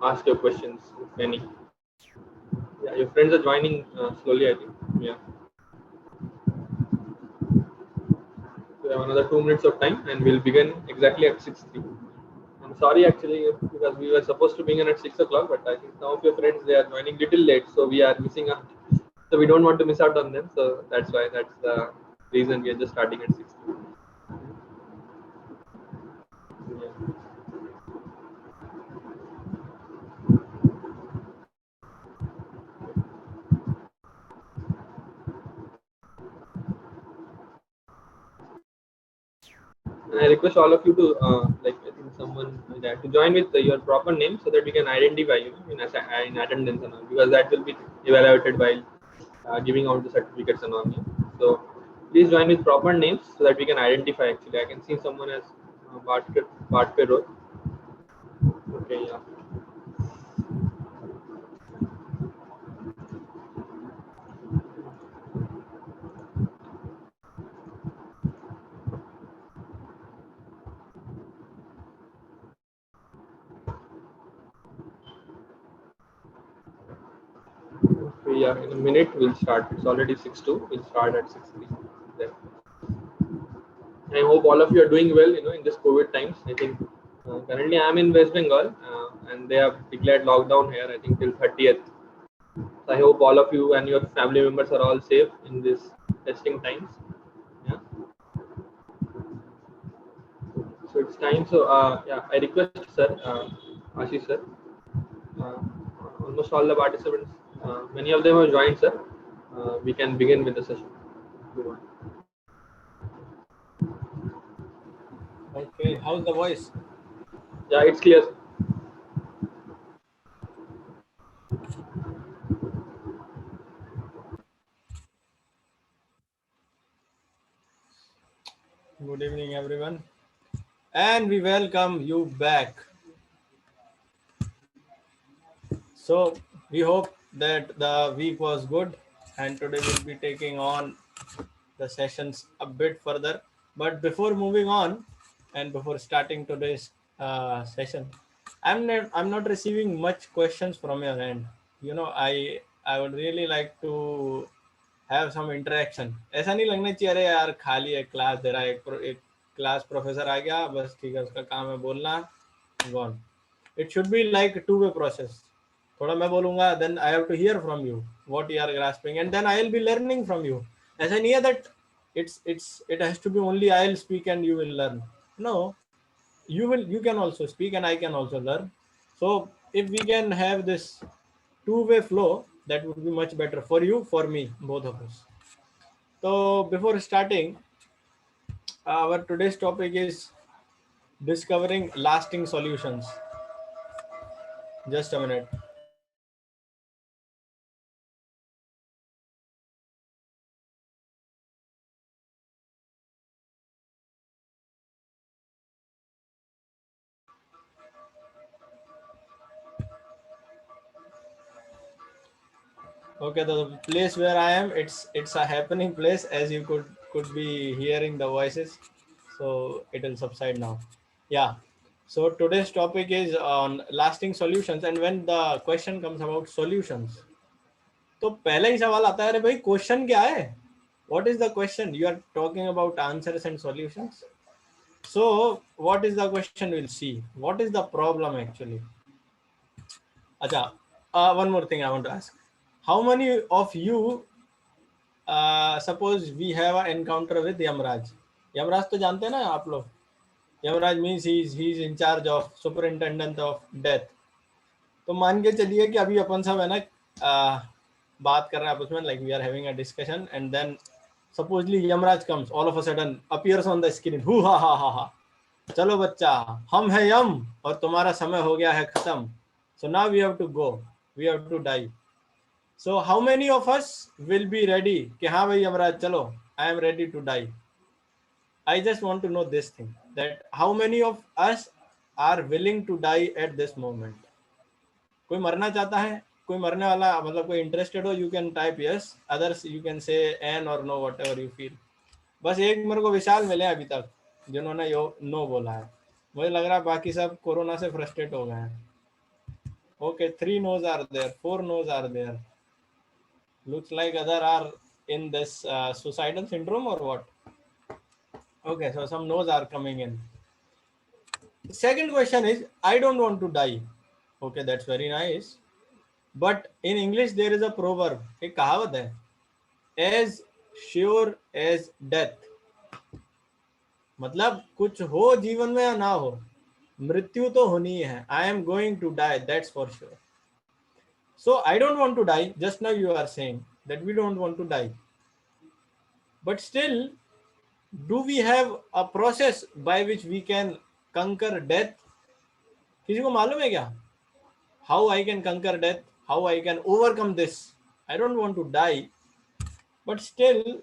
ask your questions, if any. Yeah, your friends are joining slowly, I think. Yeah. We have another 2 minutes of time, and we'll begin exactly at 6:03. I'm sorry, actually, because we were supposed to begin at 6 o'clock, but I think some of your friends they are joining little late, so we are missing out. So we don't want to miss out on them. So that's why that's the reason we are just starting at 6. Yeah. And I request all of you to like I think someone to join with your proper name so that we can identify you in attendance and all, because that will be evaluated while giving out the certificates and all. Yeah. So please join with proper names so that we can identify. Actually, I can see someone as Bhatpe Road. Okay, yeah. Okay, yeah. In a minute we'll start. It's already 6:02. We'll start at 6:03. Then. I hope all of you are doing well. In this COVID times. I think currently I'm in West Bengal, and they have declared lockdown here. I think till 30th. So I hope all of you and your family members are all safe in this testing times. Yeah. So it's time. So yeah, I request sir, Ashish sir, uh, almost all the participants, many of them have joined, sir. We can begin with the session. If you want. Okay, how's the voice? Yeah, it's clear. Good evening, everyone. And we welcome you back. So, we hope that the week was good, and today we'll be taking on the sessions a bit further. But before moving on, and before starting today's session, I'm not receiving much questions from your end. I would really like to have some interaction. ऐसा नहीं लगना चाहिए अरे यार खाली एक class दे रहा है, एक क्लास प्रोफेसर आ गया बस ठीक है उसका काम है बोलना, gone. It should be like a two-way process. थोड़ा मैं बोलूंगा, then I have to hear from you what you are grasping, and then I'll be learning from you. ऐसा नहीं है that it has to be only I'll speak and you will learn. No, you can also speak and I can also learn. So if we can have this two-way flow, that would be much better for you, for me, both of us. So before starting, our today's topic is discovering lasting solutions. Just a minute. Okay, the place where I am, it's a happening place, as you could be hearing the voices. So it will subside now. Yeah. So today's topic is on lasting solutions, and when the question comes about solutions, तो पहला ही सवाल आता है अरे भाई question क्या है? What is the question? You are talking about answers and solutions. So what is the question? We'll see. What is the problem actually? Acha, one more thing I want to ask. How many of you suppose we have an encounter with Yamraj? Yamraj तो जानते हैं ना आप लोग? Yamraj means he's in charge of superintendent of death. तो मान के चलिए कि अभी अपन सब है ना बात कर रहे हैं आपस में, like we are having a discussion, and then supposedly Yamraj comes all of a sudden, appears on the screen. Who हा हा हा हा, चलो बच्चा हम है यम और तुम्हारा समय हो गया है खत्म. So now we have to go, we have to die. So how many of us will be ready कि हाँ भाई यमराज चलो, I am ready to die. I just want to know this thing, that how many of us are willing to die at this moment. कोई मरना चाहता है, कोई मरने वाला मतलब कोई इंटरेस्टेड हो, you can type yes, others you can say N or no, whatever you feel. बस एक मेरे को विशाल मिले अभी तक जिन्होंने यो नो बोला है. मुझे लग रहा है बाकी सब कोरोना से फ्रस्ट्रेट हो गए हैं. Okay, 3 no's are there, 4 no's are there. Looks like other are in this suicidal syndrome or what? Okay, so some no's are coming in. Second question is, I don't want to die. Okay, that's very nice. But in English there is a proverb, एक कहावत है, as sure as death. मतलब कुछ हो जीवन में या ना हो, मृत्यु तो होनी है. I am going to die, that's for sure. So I don't want to die. Just now you are saying that we don't want to die. But still, do we have a process by which we can conquer death? किसी को मालूम है क्या? How I can conquer death? How I can overcome this? I don't want to die, but still,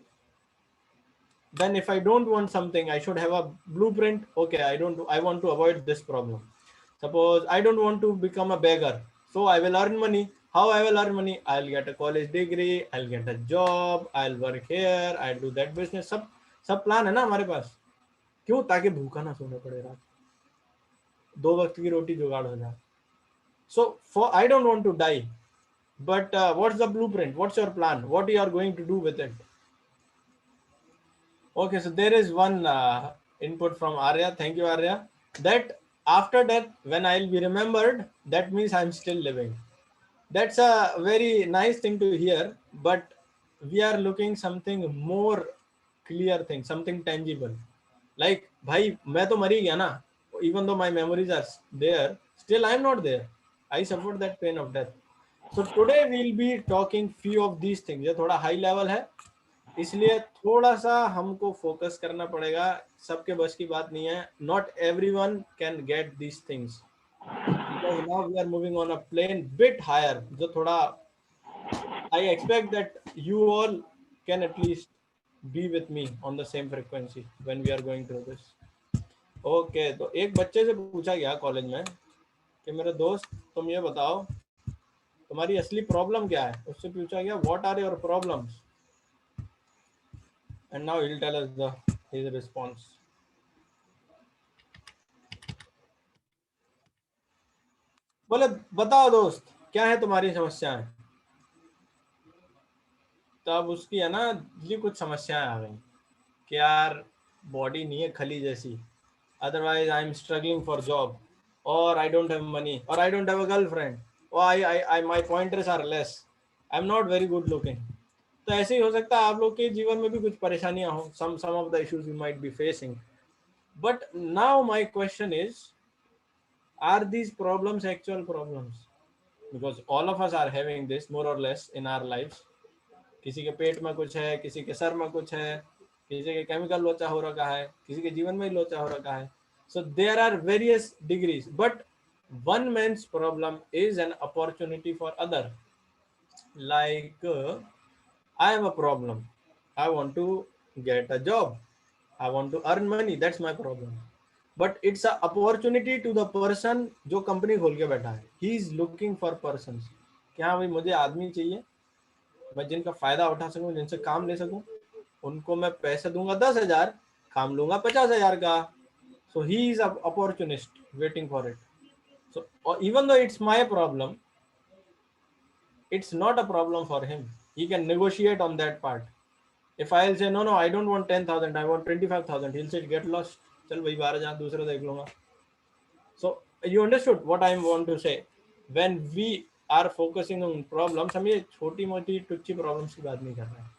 then if I don't want something, I should have a blueprint. Okay, I want to avoid this problem. Suppose I don't want to become a beggar, so I will earn money. How I will earn money? I'll get a college degree, I'll get a job, I'll work here, I'll do that business. सब plan है ना हमारे पास. क्यों? ताकि भूखा ना सोना पड़े रात, 2 वक्त की रोटी जुगाड़ हो जाए. So for I don't want to die, but what's the blueprint? What's your plan? What you are going to do with it? Okay, so there is one input from Arya. Thank you, Arya. That after death, when I'll be remembered, that means I'm still living. That's a very nice thing to hear, but we are looking something more clear thing, something tangible. Like, bhai, मैं तो मरी गया ना. Even though my memories are there, still I'm not there. I suffered that pain of death. So today we'll be talking few of these things. ये थोड़ा high level है, इसलिए थोड़ा सा हमको फोकस करना पड़ेगा. सबके बस की बात नहीं है. Not everyone can get these things. Because now we are moving on a plane bit higher. जो थोड़ा I expect that you all can at least be with me on the same frequency when we are going through this. Okay, तो एक बच्चे से पूछा गया college में कि मेरे दोस्त तुम ये बताओ तुम्हारी असली प्रॉब्लम क्या है. उससे पूछा गया what are your problems, and now he will tell us the his response. बोले बताओ दोस्त क्या है तुम्हारी समस्याएं. तब उसकी है ना जी कुछ समस्याएं आ गई कि यार बॉडी नहीं है खली जैसी, otherwise I am struggling for job, or I don't have money, or I don't have a girlfriend, or my pointers are less, I'm not very good looking. तो ऐसे ही हो सकता है आप लोग के जीवन में भी कुछ परेशानियां हो. some of the issues you might be facing. But now my question is, are these problems actual problems? Because all of us are having this more or less in our lives. किसी के पेट में कुछ है, किसी के sir में कुछ है, किसी के केमिकल लोचा हो रखा है, किसी के जीवन में ही लोचा हो रखा है. So there are various degrees, but one man's problem is an opportunity for other. Like I have a problem, I want to get a job, I want to earn money, that's my problem. But it's a opportunity to the person जो company खोल के बैठा है. He is looking for persons. क्या भाई मुझे आदमी चाहिए मैं जिनका फायदा उठा सकूं, जिनसे काम ले सकूं. उनको मैं पैसे दूंगा 10,000, काम लूंगा 50,000 का. So he is an opportunist waiting for it. So even though it's my problem, it's not a problem for him. He can negotiate on that part. If I'll say no, I don't want 10,000, I want 25,000, he'll say get lost. चल भाई बाहर जा दूसरा देख लूंगा. So you understood what I want to say. When we are focusing on problems, हम ये छोटी मोटी टुच्ची प्रॉब्लम्स की बात नहीं कर रहे हैं.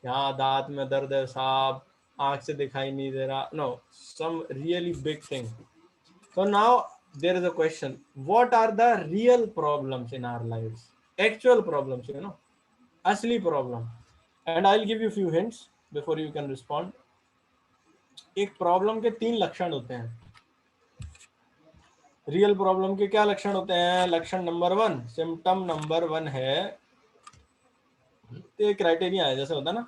यहाँ दांत में दर्द है साहब, आंख से दिखाई नहीं दे रहा. No, some really big thing. So now there is a question: what are the real problems in our lives? Actual problems, असली problem. And I'll give you few hints before you can respond. एक problem के 3 लक्षण होते हैं. Real problem के क्या लक्षण होते हैं? लक्षण नंबर 1, सिम्टम नंबर 1 है, तो क्राइटेरिया है. जैसे होता है ना,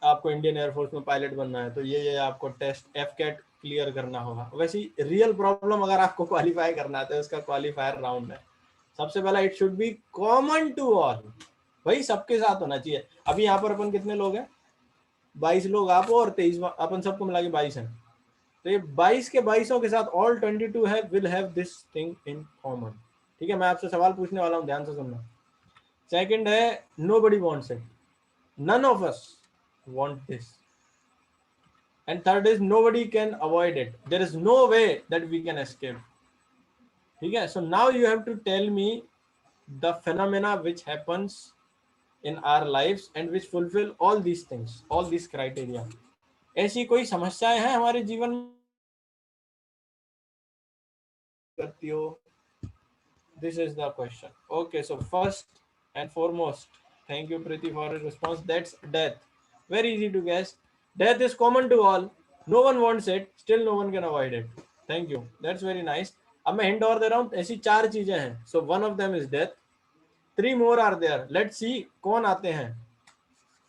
आपको इंडियन एयरफोर्स में पायलट बनना है तो ये आपको टेस्ट एफ कैट क्लियर करना होगा. वैसे रियल प्रॉब्लम अगर आपको क्वालिफाई करना है तो इसका क्वालिफायर राउंड है. सबसे पहला, it should be common to all. भाई सबके साथ होना चाहिए. अभी यहाँ पर अपन कितने लोग हैं? 22 लोग आप और 23 अपन सबको मिला के 22 हैं. तो ये 22 के 22 के साथ ऑल 22 है will have this thing in common. ठीक है, मैं आपसे सवाल पूछने वाला हूँ, ध्यान से सुनना। सेकंड है nobody wants it, none of us want this, and third is nobody can avoid it, there is no way that we can escape. ठीक है, so now you have to tell me the phenomena which happens in our lives and which fulfill all these things, all these criteria. ऐसी कोई समस्याएं हैं हमारे जीवन में करती हो? This is the question. Okay, so first and foremost, thank you Priti for your response. That's death. Very easy to guess. Death is common to all. No one wants it. Still no one can avoid it. Thank you. That's very nice. अब मैं hint और दे रहा हूँ, ऐसी 4 चीजें हैं. So one of them is death. 3 more are there. Let's see कौन आते हैं.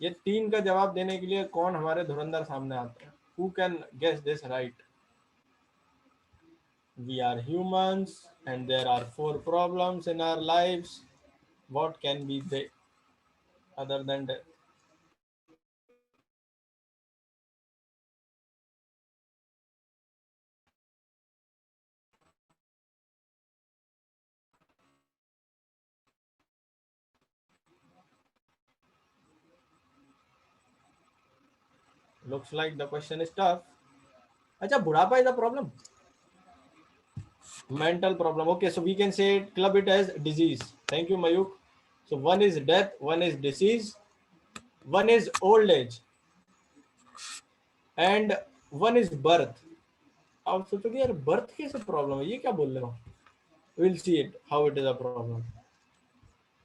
ये 3 का जवाब देने के लिए कौन हमारे धुरंधर सामने आते हैं. Who can guess this right? We are humans and there are 4 problems in our lives. What can be they other than death? Looks like the question is tough. Acha, budhapa is a problem. Mental problem. Okay, so we can say club it as disease. Thank you, Mayuk. So one is death, one is disease, one is old age, and one is birth. आप सोचोगे यार birth कैसे problem है? ये क्या बोल रहे हो? We'll see it how it is a problem.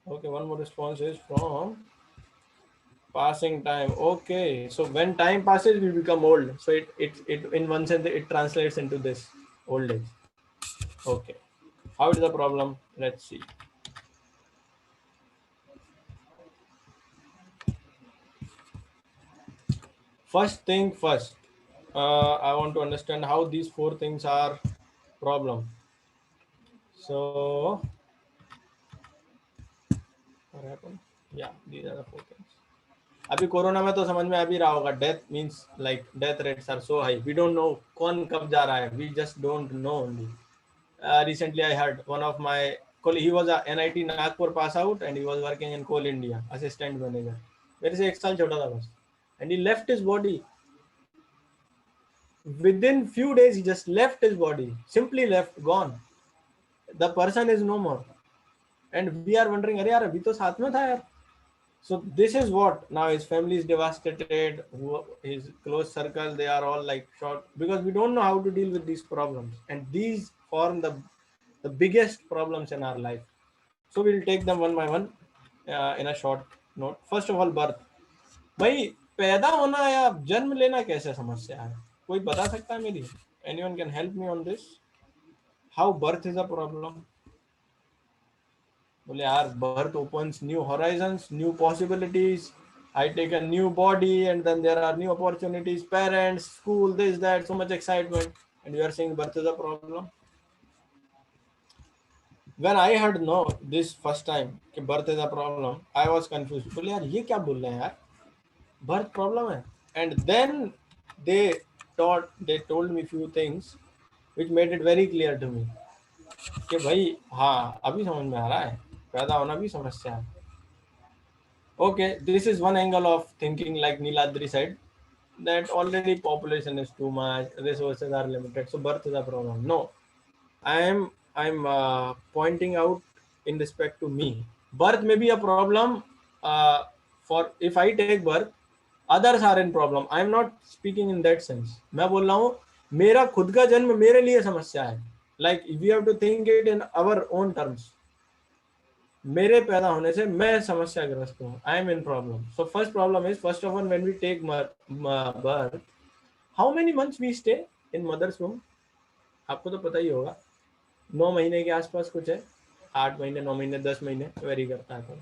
Okay, one more response is from passing time. Okay, so when time passes, we become old. So it in one sense it translates into this old age. Okay, how is the problem? Let's see. First thing first, I want to understand how these 4 things are problem. So what happened? Yeah, these are the 4 things. अभी corona में तो समझ में आ भी रहा होगा, death means like death rates are so high, we don't know कौन कब जा रहा है, we just don't know only. Recently I heard one of my colleague, he was a NIT Nagpur pass out and he was working in Coal India assistant manager, मेरे से 1 साल छोटा था बस, and he left his body within few days. He just left his body, simply left, gone. The person is no more and we are wondering अरे यार अभी तो साथ में था यार. So this is what now his family is devastated, his close circle, they are all like shocked because we don't know how to deal with these problems, and these form the biggest problems in our life. So we'll take them one by one in a short note. First of all, birth. भाई पैदा होना या जन्म लेना कैसे समस्या है, कोई बता सकता है मेरी? Anyone can help me on this? How birth is a problem? बोले यार birth opens new horizons, new possibilities. I take a new body and then there are new opportunities, parents, school, this, that, so much excitement. And you are saying birth is a problem? When I heard no this first time कि birth is a problem, I was confused. बोले यार ये क्या बोल रहे हैं यार, birth problem है. And then they told me few things which made it very clear to me कि भाई हाँ अभी समझ में आ रहा है, पैदा होना भी समस्या है. Okay, this is one angle of thinking, like Niladri said, that already population is too much, resources are limited, so birth is a problem. No, I'm pointing out in respect to me. Birth may be a problem for if I take birth, others are in problem. I'm not speaking in that sense. मैं बोल रहा हूँ मेरा खुद का जन्म मेरे लिए समस्या है. Like we have to think it in our own terms. मेरे पैदा होने से मैं समस्याग्रस्त हूँ. I am in problem. So first problem is, first of all when we take birth, how many months we stay in mother's womb? आपको तो पता ही होगा, 9 महीने के आसपास कुछ है, 8 महीने, 9 महीने, 10 महीने, वेरी करता है थोड़ा.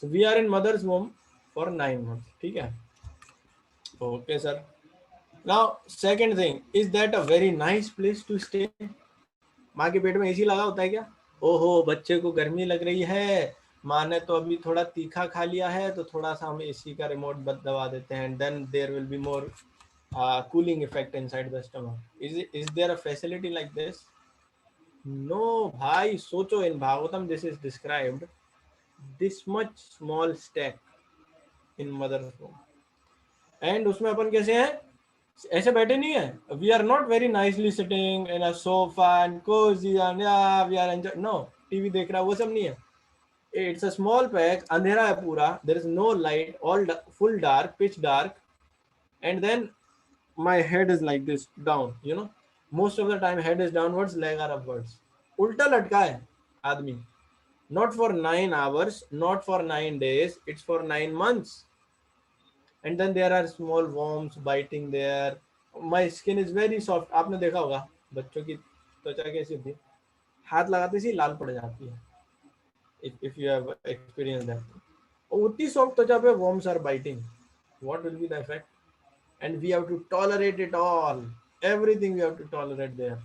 So we are in mother's womb for 9 months. ठीक है, okay sir. Now second thing, is that a very nice place to stay? माँ के पेट में एसी लगा होता है क्या? ओहो बच्चे को गर्मी लग रही है, माँ ने तो अभी थोड़ा तीखा खा लिया है तो थोड़ा सा हम एसी का रिमोट दबा देते हैं, then there will be more cooling effect inside the stomach. Is there a facility like this? No, bhai, socho in Bhagavatam this is described this much small stack in mother's womb. And उसमें अपन कैसे हैं? ऐसे बैठे नहीं है. We are not very nicely sitting in a sofa and cozy and yeah, we are enjoying. No, TV देख रहा है वो सब नहीं है. It's a small pack, अंधेरा है पूरा. There is no light, all full dark, pitch dark, and then my head is like this down. You know, most of the time head is downwards, leg are upwards. उल्टा लटका है आदमी. Not for 9 hours, not for 9 days. It's for 9 months. And then there are small worms biting there. My skin is very soft. आपने देखा होगा बच्चों की त्वचा कैसी होती है, हाथ लगाते ही लाल पड़ जाती है. If you have experienced that, उतनी सॉफ्ट त्वचा पे worms are biting. What will be the effect? And we have to tolerate it all. Everything we have to tolerate there.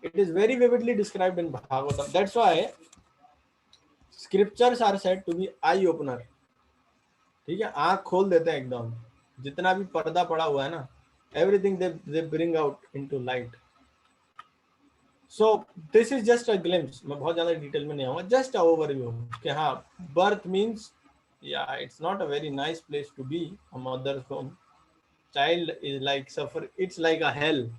It is very vividly described in Bhagavatam. That's why scriptures are said to be eye opener. ठीक है, आंख खोल देते हैं एकदम. जितना भी पर्दा पड़ा हुआ है ना, everything they bring out into light. So this is just a glimpse. मैं बहुत ज्यादा डिटेल में नहीं आऊंगा. Just a overview कि हाँ, birth means, yeah, it's not a very nice place to be. A mother's home. Child is like suffer. It's like a hell.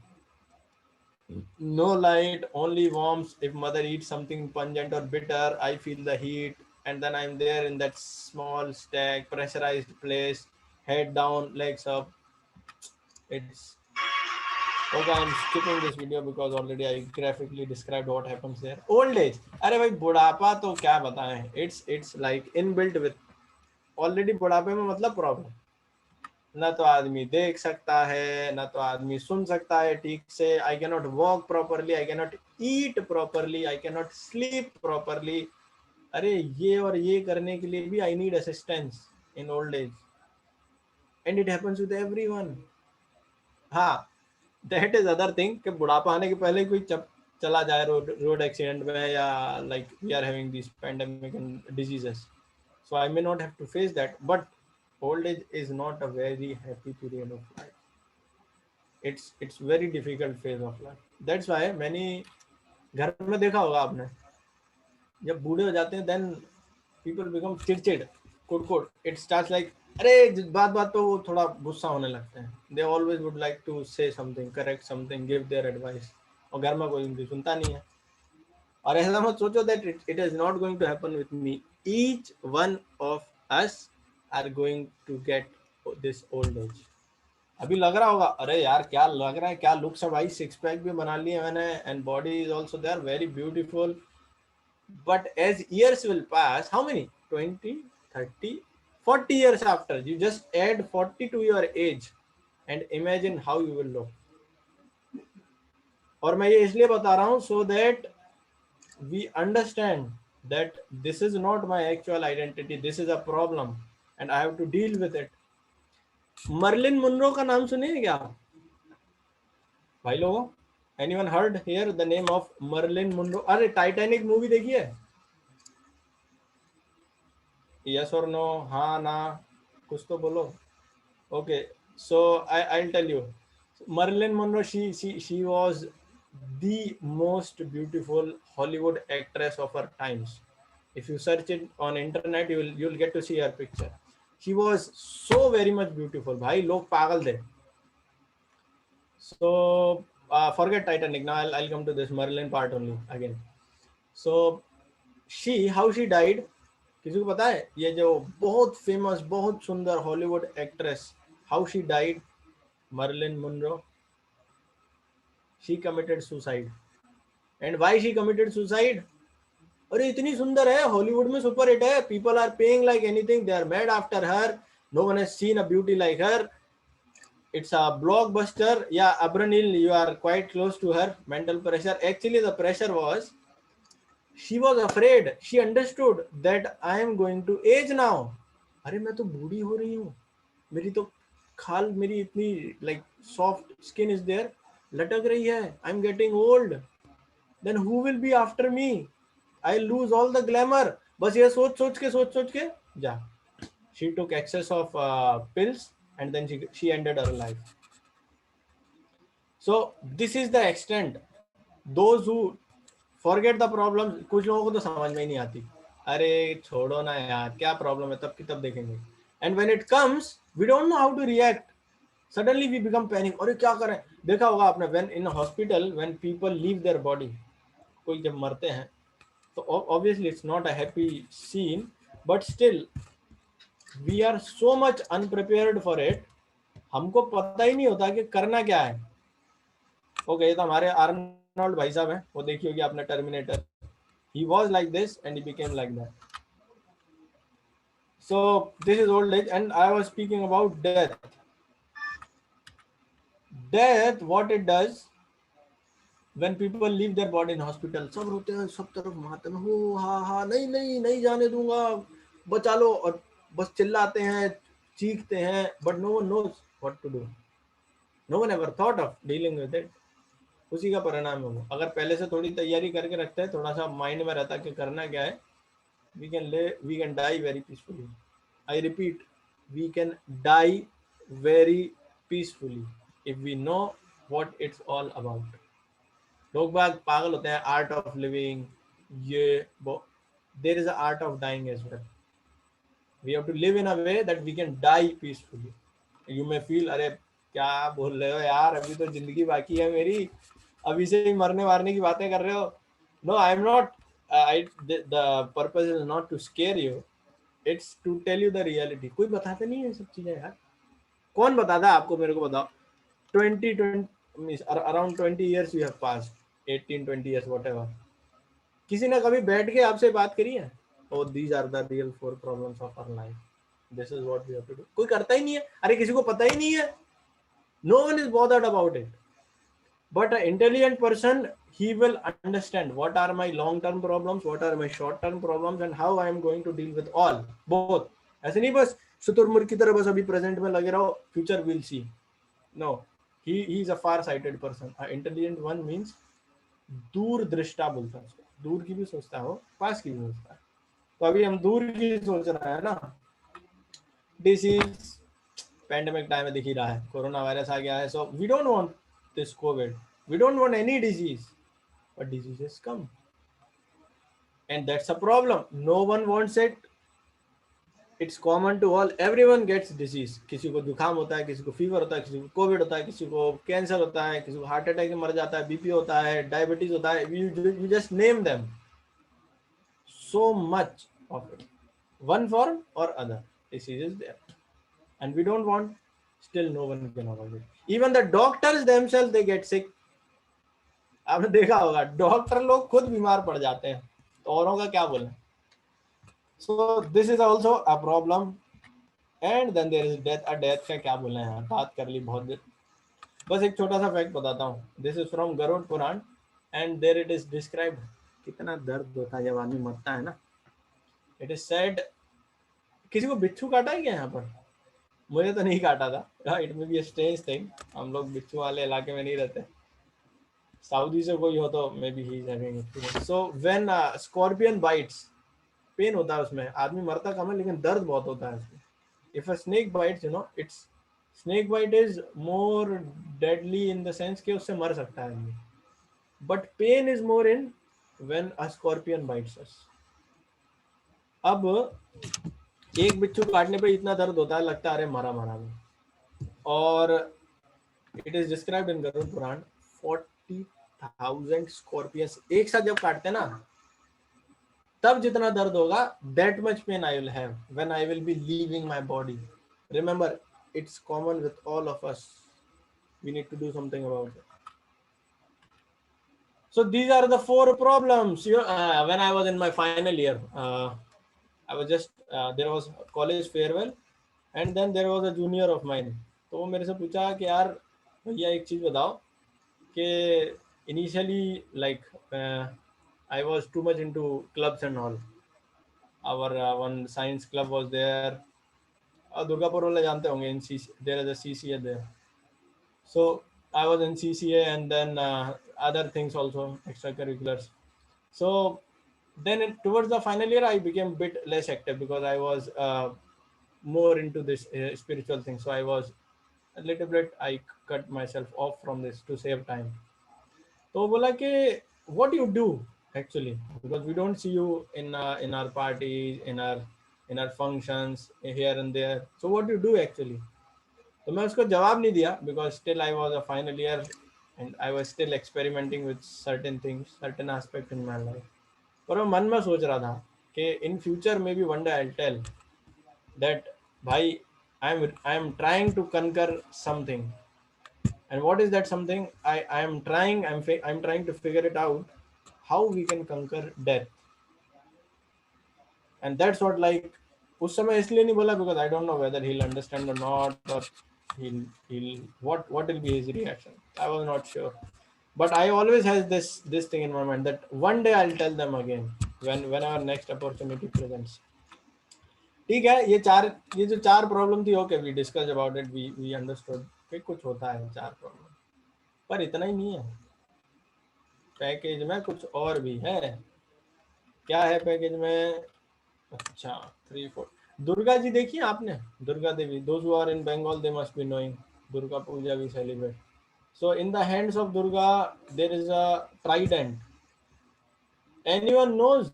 No light, only warmth. If mother eats something pungent or bitter, I feel the heat, and then I'm there in that small stack, pressurized place, head down, legs up. It's okay. I'm skipping this video because already I graphically described what happens there. Old age. अरे भाई बुढ़ापा तो क्या बताएं? It's like inbuilt with. Already बुढ़ापे में मतलब problem. ना तो आदमी देख सकता है, ना तो आदमी सुन सकता है ठीक से. आई can not walk properly, I can not eat properly, I can not sleep properly. अरे ये और ये करने के लिए भी I need assistance in old age. And it happens with everyone. हाँ, दैट इज अदर थिंग कि बुढ़ापा आने के पहले कोई चला जाए रोड एक्सीडेंट में, या like we are having this pandemic and diseases. So I may not have to face that, but old age is not a very happy period of life. It's very difficult phase of life. That's why many, घर में देखा होगा आपने, जब बूढ़े हो जाते हैं then people become चिड़चिड़, कुड़कुड़. It starts like अरे बात बात पे वो थोड़ा गुस्सा होने लगते हैं. They always would like to say something, correct something, give their advice. और घर में कोई उनकी सुनता नहीं है. और ऐसा मत सोचो that it is not going to happen with me. Each one of us are going to get this old age. अभी लग रहा होगा अरे यार क्या लग रहा है, क्या लुक्स है भाई, सिक्स पैक भी बना लिए मैंने, and body is also there very beautiful. But age years will pass, how many, 20, 30, 40 years after, you just add 40 to your age and imagine how you will look. और मैं ये इसलिए बता रहा हूँ so that we understand that this is not my actual identity, this is a problem and I have to deal with it. Marilyn Monroe का नाम सुने हैं क्या भाई लोगों? Anyone heard here the name of Marilyn Monroe? अरे Titanic movie देखी है? यस और नो, हाँ ना, कुछ तो बोलो. Okay, so I will tell you. Marilyn Monroe, she was the most beautiful Hollywood actress of her times. If you search it on internet, you'll get to see her picture. She was so very much beautiful. भाई लोग पागल थे. So forget Titanic. Now I'll come to this Marilyn part only again. So how she died, किसी को पता है? ये जो बहुत फेमस, बहुत सुंदर Hollywood actress, how she died, Marilyn Monroe. She committed suicide. And why she committed suicide? अरे इतनी सुंदर है, हॉलीवुड में सुपर हिट है, people are paying like anything, they are mad after her, no one has seen a beauty like her. It's a blockbuster. Yeah, Abranil, you are quite close to her. Mental pressure. Actually, the pressure was she was afraid. She understood that I am going to age now. अरे मैं तो बूढ़ी हो रही हूँ, मेरी तो खाल, मेरी इतनी like soft skin is there, लटक रही है. I'm getting old. Then who will be after me? I lose all the glamour. बस ये सोच सोच के जा. She took excess of pills and then she ended her life. So this is the extent. Those who forget the problem. कुछ लोगों को तो समझ में ही नहीं आती, अरे छोड़ो ना यार, क्या प्रॉब्लम है, तब की तब देखेंगे. And when it comes we don't know how to react. Suddenly we become panic, अरे क्या करें. देखा होगा आपने, when in hospital when people leave their body, कोई जब मरते हैं तो obviously it's not a happy scene, but still we are so much unprepared for it. हमको पता ही नहीं होता कि करना क्या है. ओके, तो हमारे आर्नोल्ड भाई साहब हैं, वो देखी होगी आपने terminator. He was like this and he became like that. So this is old age, and I was speaking about death. Death, what it does when people leave their body in hospital, सब रोते हैं, सब तरफ मातम हो, हाँ हाँ, नहीं नहीं नहीं जाने दूंगा, बचा लो, और बस चिल्लाते हैं, चीखते हैं, but no one knows what to do. No one ever thought of dealing with it. उसी का परिणाम है वो. अगर पहले से थोड़ी तैयारी करके रखते हैं, थोड़ा सा माइंड में रहता कि करना क्या है, we can die very peacefully. I repeat, we can die very peacefully if we know what it's all about. लोग बाग पागल होते हैं, आर्ट ऑफ लिविंग, ये वो. There is a art of dying as well. We have to live in a way that we can die peacefully. You may feel, अरे क्या बोल रहे हो यार, अभी तो जिंदगी बाकी है मेरी, अभी से ही मरने मारने की बातें कर रहे हो. No, I am not. The purpose is not to scare you, it's to tell you the reality. कोई बताते नहीं है सब चीजें यार. कौन बताता है आपको, मेरे को बताओ. 20 around 20 years you have passed, 18-20 years whatever. किसी ने कभी बैठ के आपसे बात करी है, oh these are the real 4 problems of our life, this is what we have to do. कोई करता ही नहीं है. अरे किसी को पता ही नहीं है. No one is bothered about it. But an intelligent person, he will understand what are my long-term problems, what are my short-term problems, and how I am going to deal with all, both. ऐसे नहीं बस शुतुरमुर्ग की तरह बस अभी present में लगे रहो, future will see. No, he is a far-sighted person. A intelligent one means दूरदृष्टा बोलता है उसको. दूर की भी सोचता हो, पास की भी सोचता है. तो अभी हम दूर की सोच रहे हैं ना. डिसीज पैंडेमिक टाइम में दिख ही रहा है, कोरोना वायरस आ गया है. So we don't want this COVID. We don't want any disease, but diseases come, and that's a problem. No one wants it. It's common to all. Everyone gets disease. किसी को जुकाम होता है, किसी को फीवर होता है, किसी को कोविड होता है, किसी को कैंसर होता है, किसी को हार्ट अटैक में मर जाता है, बीपी होता है, डायबिटीज होता है. You just name them. So much of it, one form or other, disease is there, and we don't want. Still, no one can avoid it. Even the doctors themselves, they get sick. आपने देखा होगा, doctor लोग खुद बीमार पड़ जाते हैं, तो औरों का क्या बोलें. So this is also a problem. And then there is death. Death का क्या बोले हैं, बात कर ली बहुत देर. बस एक छोटा सा फैक्ट बताता हूँ. This is from Garuda Purana, and there it is described. कितना दर्द होता है जब आदमी मरता है ना. इट इज सेड, किसी को बिच्छू काटा है क्या यहाँ पर? मुझे तो नहीं काटा था. It may be a strange thing, हम लोग बिच्छू वाले इलाके में नहीं रहते. सऊदी से कोई हो तो may be he is having it. So when scorpion bites, pain होता है उसमें, आदमी मरता कम है लेकिन दर्द बहुत होता है उसमें. If a snake bites, you know, it's snake bite is more deadly in the sense कि उससे मर सकता है आदमी, but pain is more in when a scorpion bites us. अब एक बिच्छू काटने पे इतना दर्द होता है, लगता है अरे मरा मरा में. और it is described in Garuda Purana, 40,000 scorpions एक साथ जब काटते ना, तब जितना दर्द होगा, that much pain I will have when I will be leaving my body. Remember, it's common with all of us. We need to do something about it. So these are the 4 problems. When I was in my final year, I was just there was college farewell, and then there was a junior of mine. तो वो मेरे से पूछा कि यार भैया एक चीज बताओ कि initially like I was too much into clubs and all. Our one science club was there. Durgapur वाले जानते होंगे, in CC, there is a CCA there. So I was in CCA, and then other things also, extracurriculars. So then towards the final year, I became a bit less active because I was more into this spiritual thing. So I was a little bit, I cut myself off from this to save time. तो बोला कि what do you do actually, because we don't see you in our parties, in our functions here and there. So what do you do actually? तो मैं उसको जवाब नहीं दिया because still I was a final year and I was still experimenting with certain things, certain aspect in my life. पर मैं मन में सोच रहा था कि in future maybe one day I'll tell that भाई I am trying to conquer something, and what is that something? I am trying I'm trying to figure it out how we can conquer death. And that's what, like, उस समय इसलिए नहीं बोला because I don't know whether he'll understand or not, or he'll what will be his reaction. I was not sure, but I always has this thing in my mind that one day I'll tell them again whenever next opportunity presents. ठीक है, ये जो चार problem थी, okay we discuss about it, we understood कि कुछ होता है चार प्रॉब्लम, पर इतना ही नहीं है, पैकेज में कुछ और भी है। क्या है पैकेज में? अच्छा, 3 4 दुर्गा जी देखिए आपने, Durga Devi, those who are in Bengal they must be knowing, Durga Puja we celebrate. So in the hands of Durga there is a trident. Anyone knows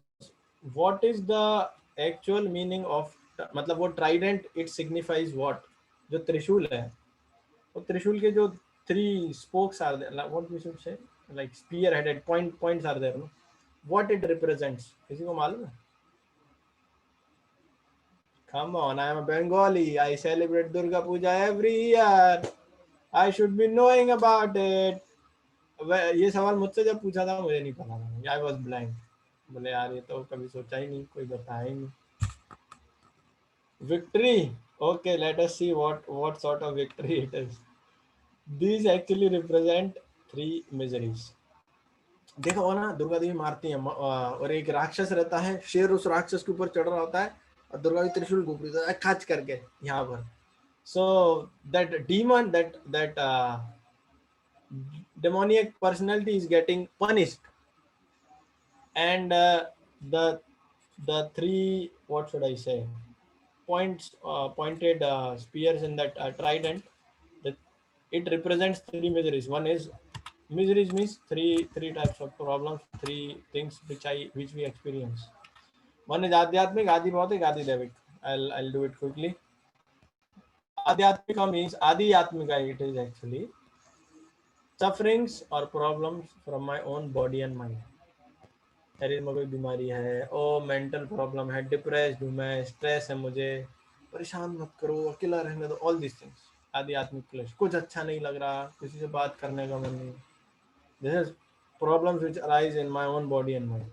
what is the actual meaning of, मतलब वो trident it signifies what? जो त्रिशूल है, वो त्रिशूल के जो three spokes are there, like what we should say, like spear headed points are there, no? What it represents, किसी को मालूम है? Come on, I am a Bengali. I celebrate Durga Puja every year. I should be knowing about it. ये सवाल मुझसे जब पूछा था मुझे नहीं पता था, आई वॉज ब्लैंक. बोले यार ये तो कभी सोचा ही नहीं, कोई बताया ही नहीं. Victory, okay let us see what sort of victory it is. These actually represent three miseries. देखा हो ना, दुर्गा देवी मारती है और एक राक्षस रहता है, शेर उस राक्षस के ऊपर चढ़ रहा होता है और दुर्गा भी त्रिशूल घूम रही है खच करके यहाँ पर. So that demon, that demoniac personality is getting punished, and the three, what should I say, pointed spears in that trident, that it represents three miseries. One is miseries means three types of problems, three things which we experience. One is adhyatmic, adi bhautik, adi devik. I'll do it quickly. Adhyatmika means adi atmika, it is actually sufferings or problems from my own body and mind. शरीर में कोई बीमारी है, ओ mental problem है, depressed हूँ मैं, stress है मुझे, परेशान मत करो, अकेला रहने दो, ऑल दिस थिंग्स. आध्यात्मिक क्लेश, कुछ अच्छा नहीं लग रहा, किसी से बात करने का मन नहीं. This is problems which arise in my own body and mind.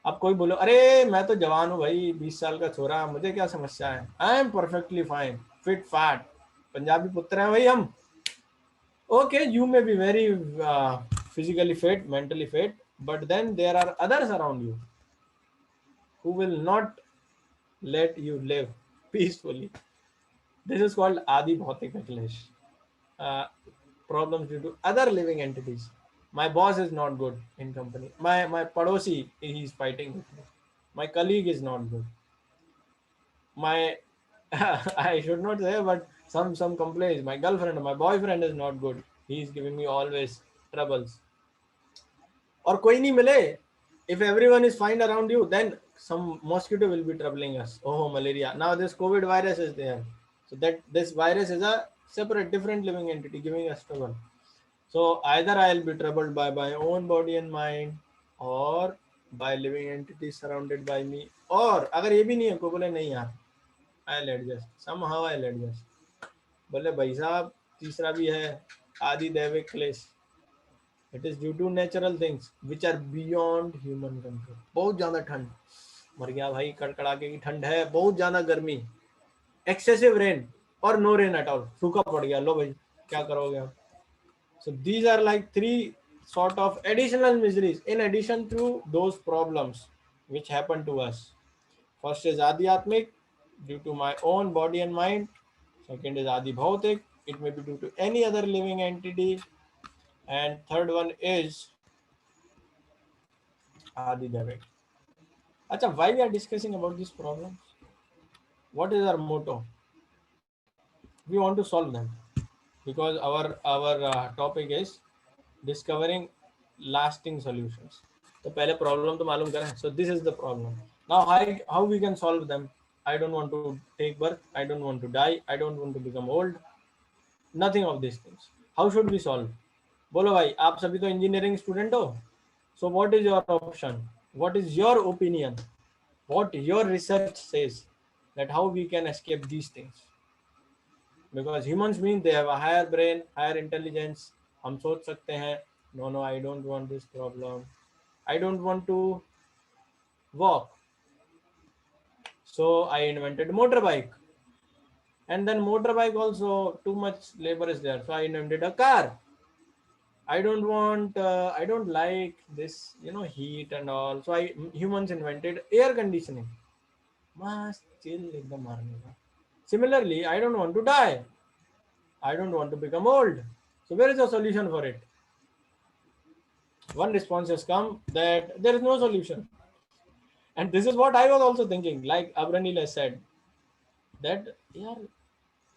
अब कोई बोलो अरे मैं तो जवान हूँ भाई, 20 साल का छोरा, मुझे क्या समस्या है, I am perfectly fine, fit fat, Punjabi पुत्र हैं भाई हम. Okay, you may be very physically fit, mentally fit, but then there are others around you who will not let you live peacefully. This is called Adi Bhautika Klesh. Uh, Problems due to other living entities. My boss is not good in company. My padosi, he is fighting with me. My colleague is not good. My I should not say, but some complaints. My girlfriend, my boyfriend is not good. He is giving me always troubles. और कोई नहीं मिले, if everyone is fine around you, then some mosquito will be troubling us. Oh, malaria, now this COVID virus is there, so that this virus is a separate different living entity giving us trouble. So either I'll be troubled by my own body and mind, or by living entities surrounded by me, or अगर ये भी नहीं है, को बोले नहीं यार I'll adjust somehow, I'll adjust. बोले भाई साहब तीसरा भी है, आदि दैविक क्लेश. It is due to natural things which are beyond human control. बहुत ज्यादा ठंड, मर गया भाई, कड़कड़ाके की ठंड है, बहुत ज्यादा गर्मी, एक्सेसिव रेन और नो रेन एट ऑल, सूखा पड़ गया, लो भाई क्या करोगे आप. So these are like three sort of additional miseries in addition to those problems which happen to us. First is Adhyatmic, due to my own body and mind. Second is Adi Bhautik, it may be due to any other living entity. And third one is Adi Devik. Acha, why we are discussing about these problems? What is our motto? We want to solve them because our topic is discovering lasting solutions. तो पहले problem तो मालूम करें. So this is the problem. Now how we can solve them. I don't want to take birth. I don't want to die. I don't want to become old. Nothing of these things. How should we solve? बोलो भाई, आप सभी तो engineering student हो. So what is your option? What is your opinion? What your research says that how we can escape these things? Because humans mean they have a higher brain, higher intelligence. हम सोच सकते हैं. No, no, I don't want this problem. I don't want to walk. So I invented motorbike. And then motorbike also too much labor is there. So I invented a car. I don't like this, heat and all. So humans invented air conditioning. Must chill ekdam marne ka. Similarly, I don't want to die. I don't want to become old. So where is the solution for it? One response has come that there is no solution. And this is what I was also thinking, like Abranil has said, that यार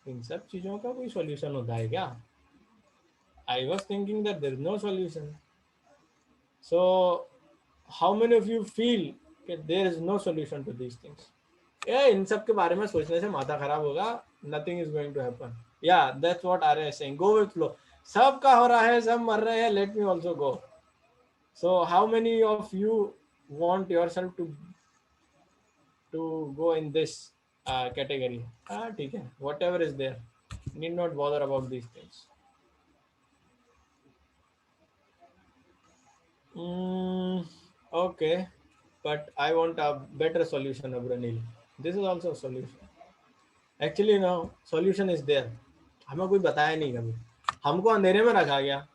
इन सब चीजों का कोई solution होता है क्या? I was thinking that there is no solution. So how many of you feel that there is no solution to these things? Yeah, इन सब के बारे में सोचने से माथा खराब होगा. Nothing is going to happen. Yeah, that's what Arya is saying. Go with flow. सबका हो रहा है, सब मर रहे हैं. Let me also go. So how many of you want yourself to go in this category? ठीक है. Whatever is there, need not bother about these things. Okay, but I want a better solution, Abranil. This is also a solution. Actually, no, solution is there. हमें कोई बताया नहीं कभी. हमको अंधेरे में रखा गया.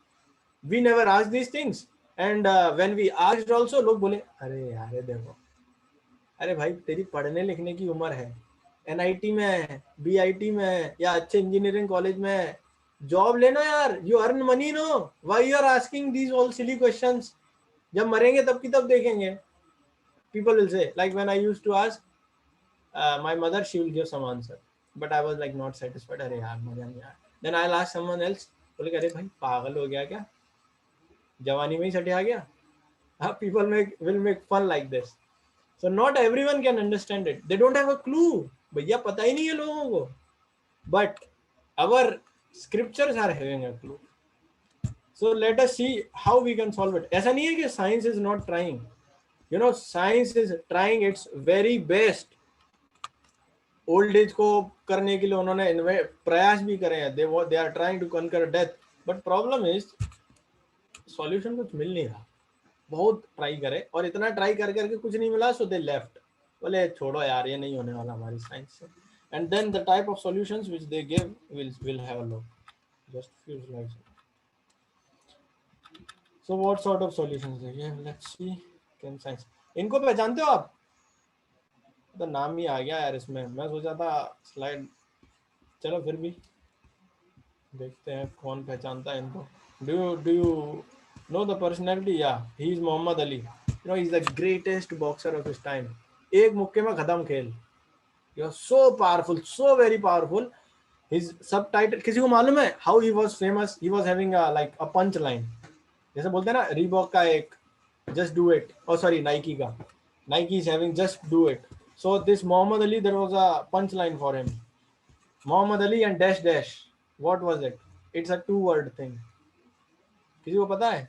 We never asked these things. And when we asked also, लोग बोले अरे यार देखो, अरे भाई तेरी पढ़ने लिखने की उम्र है, NIT में, BIT में या अच्छे इंजीनियरिंग कॉलेज में जॉब लेना यार. You earn money no. Why you are asking these all silly questions? जब मरेंगे तब की तब देखेंगे. People will say, like when I used to ask my mother, she will give some answer, but I was like not satisfied. अरे यार मजा नहीं आया. Then I'll ask someone else. बोले अरे भाई पागल हो गया क्या, जवानी में ही सटिया गया. People will make fun like this. So not everyone can understand it. They don't have a clue. भैया पता ही नहीं है लोगों को. But our scriptures are having a clue. So let us see how we can solve it. ऐसा नहीं है कि science is not trying. Science is trying its very best. Old age को करने के लिए उन्होंने प्रयास भी करे हैं. They are trying to conquer death. But problem is solution कुछ मिल नहीं रहा. बहुत ट्राई करे और इतना ट्राई कर करके कुछ नहीं मिला. सो दे लेफ्ट. बोले छोड़ो यार, ये नहीं होने वाला हमारी साइंस से. And then the type of solutions which they give will have a look. Just few slides. So what sort of solutions they give? Let's see. Can science, इनको पहचानते हो आप? तो नाम ही आ गया यार इसमें. मैं सोचा था स्लाइड, चलो फिर भी देखते हैं कौन पहचानता है इनको. Do you know the personality? या he is Muhammad Ali. He is the greatest boxer of his time. एक मुक्के में खत्म खेल. You are so powerful, so very powerful. His subtitle किसी को मालूम है how he was famous? He was having like a punch line. जैसे बोलते हैं ना रीबॉक का एक जस्ट डू इट, और सॉरी नाइकी का, Nike is having just do it. So this Muhammad Ali, there was a punchline for him. Muhammad Ali and dash dash. What was it? It's a 2-word thing. किसी को पता है?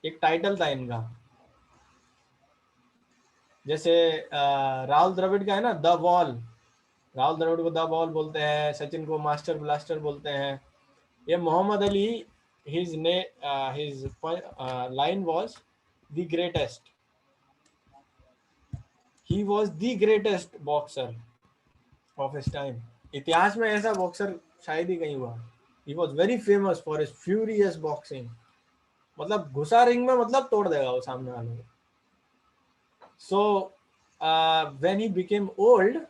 एक title था इनका. जैसे राहुल द्रविड़ का है ना द वॉल. राहुल द्रविड़ को द वॉल बोलते हैं, सचिन को मास्टर ब्लास्टर बोलते हैं. ये Mohammad Ali, his line was the greatest. He was the greatest boxer of his time. इतिहास में ऐसा बॉक्सर शायद ही कहीं हुआ. He was very famous for his furious boxing. मतलब घुसा रिंग में मतलब तोड़ देगा वो सामने वाले को. So when he became old,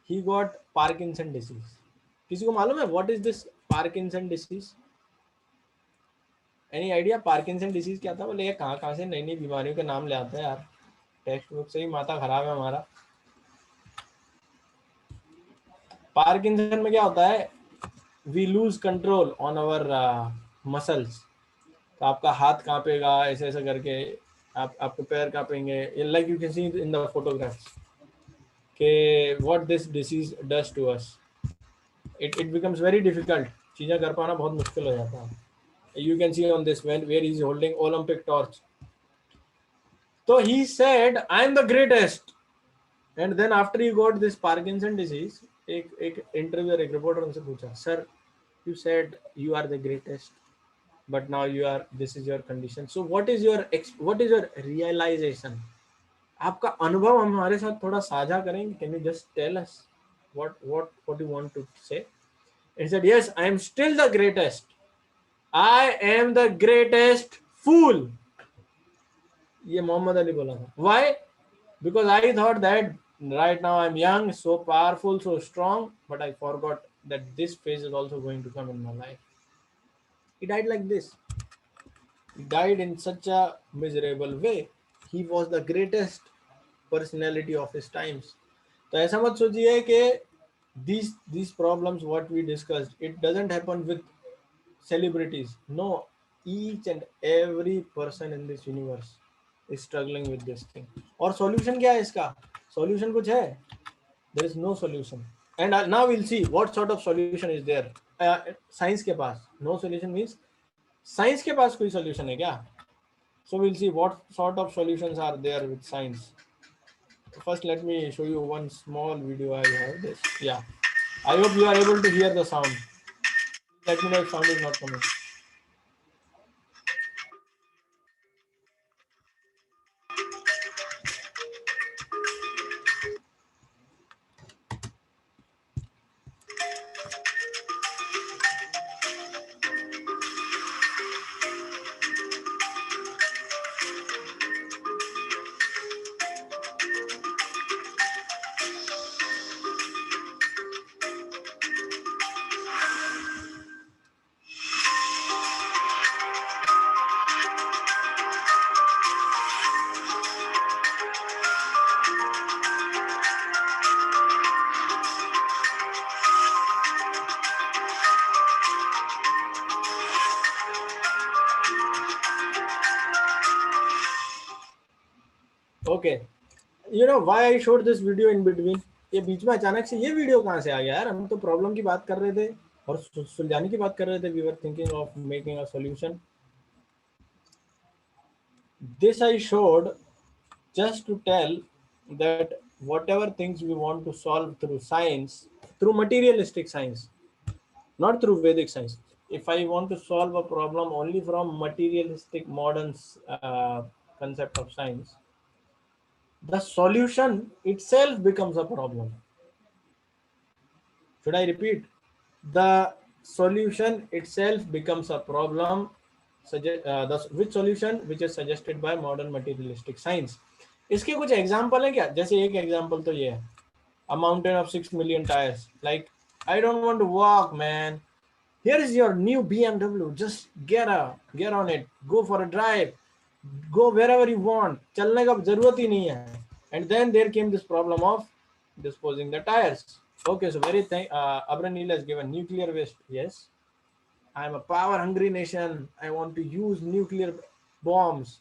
he got Parkinson disease. किसी को मालूम है what is this Parkinson disease? Any idea? Parkinson disease क्या था? बोले ये कहाँ से नई नई बीमारियों के नाम ले आते हैं यार. टेक्स्ट बुक से ही माथा खराब है हमारा. पार्किंसन में क्या होता है? We lose control on our muscles. तो आपका हाथ कांपेगा ऐसे ऐसे करके. आपके पैर कांपेंगे, like you can see in the photographs कि what this disease does to us. It becomes very difficult. चीजें कर पाना बहुत मुश्किल हो जाता है. You can see on this where he's holding Olympic torch. So he said, "I am the greatest." And then after he got this Parkinson disease, एक interviewer, एक reporter उनसे पूछा, "Sir, you said you are the greatest, but now you are. This is your condition. So what is your realization?" आपका अनुभव हम हमारे साथ थोड़ा साझा करेंगे. Can you just tell us what you want to say? He said, "Yes, I am still the greatest. I am the greatest fool." ये मोहम्मद अली बोला था. Why? Because I thought that right now I'm young, so powerful, so strong, but I forgot that this phase is also going to come in my life. He died like this. He died in such a miserable way. He was the greatest personality of his times. तो ऐसा मत सोचिए कि these problems what we discussed, it doesn't happen with celebrities. No, each and every person in this universe is struggling with this thing. और solution क्या है इसका? Solution कुछ है? There is no solution. And now we'll see what sort of solution is there. Science के पास no solution means science के पास कोई solution है क्या? So we'll see what sort of solutions are there with science. First, let me show you one small video I have this. Yeah, I hope you are able to hear the sound. Let me know if sound is not coming. Okay, you know why I showed this video in between? ये बीच में अचानक से ये video कहाँ से आ गया यार? हम तो प्रॉब्लम की बात कर रहे थे और सुलझाने की बात कर रहे थे. We were thinking of making a solution. This I showed just to tell that whatever things we want to solve through science, through materialistic science, not through Vedic science. If I want to solve a problem only from materialistic modern concept of science, the solution itself becomes a problem. Should I repeat? The solution itself becomes a problem. Which solution which is suggested by modern materialistic science. इसके कुछ example है क्या? जैसे एक example तो ये है, a mountain of 6 million tires. Like, I don't want to walk, man. Here is your new BMW. Just get on it. Go for a drive. Go wherever you want. चलने का जरूरत ही नहीं है. And then there came this problem of disposing the tires. Okay, so Abraham Neil has given nuclear waste. Yes, I am a power-hungry nation. I want to use nuclear bombs.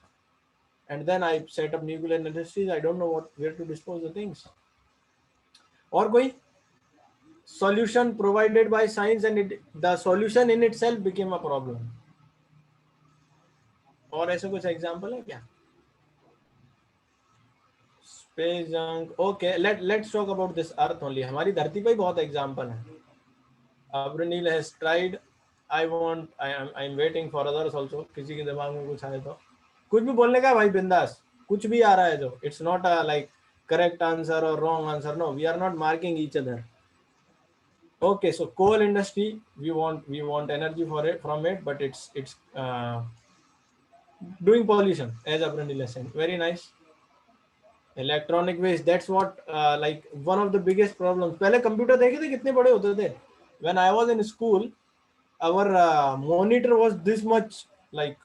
And then I set up nuclear industries. I don't know where to dispose the things. और कोई solution provided by science, and the solution in itself became a problem. और ऐसे कुछ example है क्या? Space junk. Okay, let's talk about this Earth only. हमारी धरती पे ही बहुत example है. Abraham Neil has tried. I'm waiting for others also. किसी के दिमाग में कुछ आए तो कुछ भी बोलने का भाई, बिंदास कुछ भी आ रहा है जो. It's not a like correct answer or wrong answer. No, we are not marking each other. Okay, so coal industry, we want energy from it, but it's doing pollution, as Abraham Neil said. Very nice. Electronic waste, that's what like one of the biggest problems. पहले computer देखे थे कितने बड़े होते थे? When I was in school, our monitor was this much, like,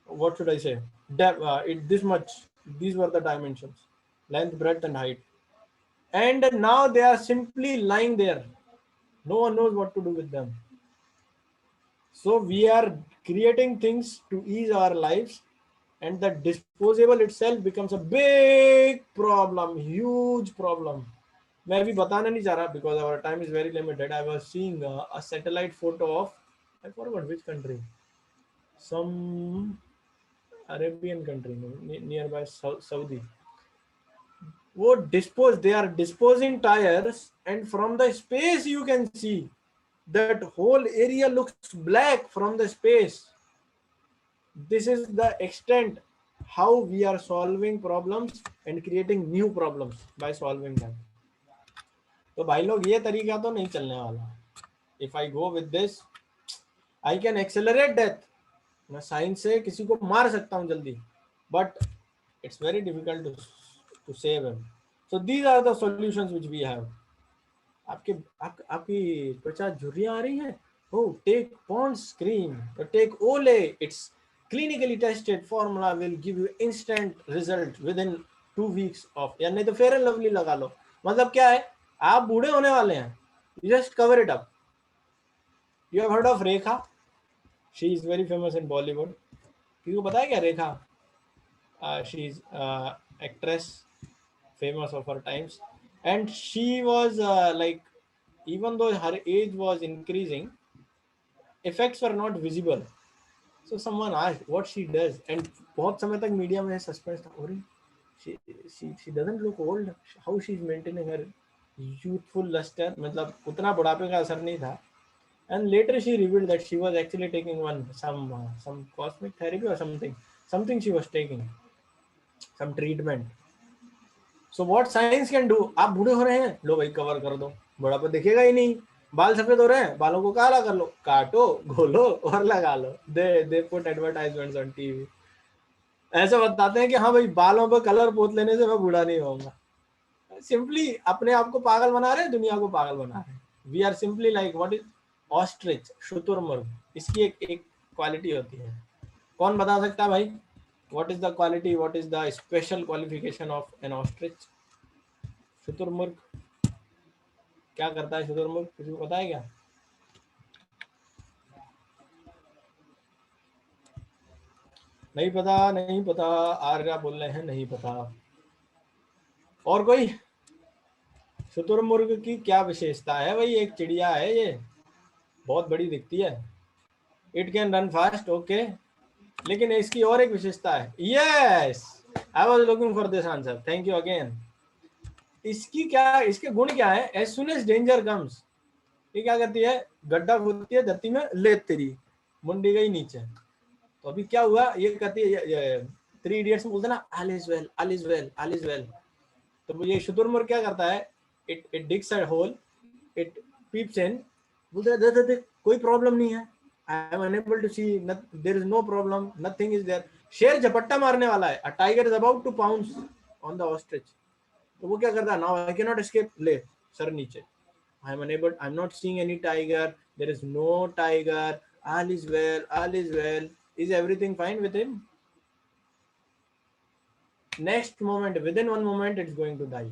what should I say, this much. These were the dimensions: length, breadth, and height. And now they are simply lying there. No one knows what to do with them. So we are creating things to ease our lives, and the disposable itself becomes a big problem, huge problem. मैं अभी बताना नहीं चाह रहा because our time is very limited. I was seeing a satellite photo of, I forgot which country, some Arabian country nearby Saudi. वो dispose, they are disposing tires, and from the space you can see that whole area looks black from the space. This is the extent how we are solving problems and creating new problems by solving them. तो भाई लोग ये तरीका तो नहीं चलने वाला. If I go with this, I can accelerate death. मैं साइंस से किसी को मार सकता हूँ जल्दी, but it's very difficult to save him. So these are the solutions which we have. आपकी त्वचा झुर्रियां आ रही हैं? Oh, take Pond's cream or take Olay. It's clinically tested formula, will give you instant result within 2 weeks of. या नहीं तो fair and lovely लगा लो. मतलब क्या है, आप बूढ़े होने वाले हैं, you just cover it up. You have heard of Rekha? She is very famous in Bollywood. किसी को पता है क्या रेखा? She is actress, famous of her times, and she was like, even though her age was increasing, effects were not visible. So someone asked what she does, and बहुत समय तक media में suspense था. अरे she doesn't look old. How she is maintaining her youthful luster? मतलब उतना बुढ़ापे का असर नहीं था. And later she revealed that she was actually taking some cosmic therapy or something she was taking, some treatment. So what science can do? आप बूढ़े हो रहे हैं, लो भाई कवर कर दो, बुढ़ापा दिखेगा ही नहीं. बाल सफेद हो रहे हैं, बालों को काला कर लो, काटो, घोलो और लगा लो. They put advertisements on TV. ऐसे बताते हैं कि हाँ भाई बालों पर कलर पोत लेने से मैं बूढ़ा नहीं होऊंगा. सिंपली अपने आप को पागल बना रहे हैं, दुनिया को पागल बना रहे हैं. We are simply like what is ostrich, शुतुरमुर्ग. इसकी एक क्वालिटी होती है. कौन बता सकता है भाई? What is the quality? What is the special qualification of an ostrich? शुतुरमुर्ग क्या करता है? शुतुरमुर्ग किसी को पता है क्या? नहीं पता. आर्या बोल रहे हैं नहीं पता. और कोई? शुतुरमुर्ग की क्या विशेषता है भाई? एक चिड़िया है, ये बहुत बड़ी दिखती है. It can run fast, okay, लेकिन इसकी और एक विशेषता है. Yes, I was looking for this answer, thank you again. इसके गुण क्या है? As soon as danger comes, ये क्या करती है? गड्ढा खोदती है धरती में, ले तेरी मुंडी गई नीचे. तो अभी क्या हुआ? ये कहती है, 3 इडियट्स में बोलते ना, all is well, all is well, all is well. तो ये शुतुरमुर्ग क्या करता है? It digs a hole, it peeps in, बोलते हैं कोई प्रॉब्लम नहीं है, I am unable to see, there is no problem, nothing is there. शेर झपट्टा मारने वाला है, a tiger is about to pounce on the ostrich. तो वो क्या करता है? Now I can not escape, ले सर नीचे, I am unable, I am not seeing any tiger, there is no tiger, all is well, all is well. Is everything fine with him? Next moment, within 1 moment it's going to die.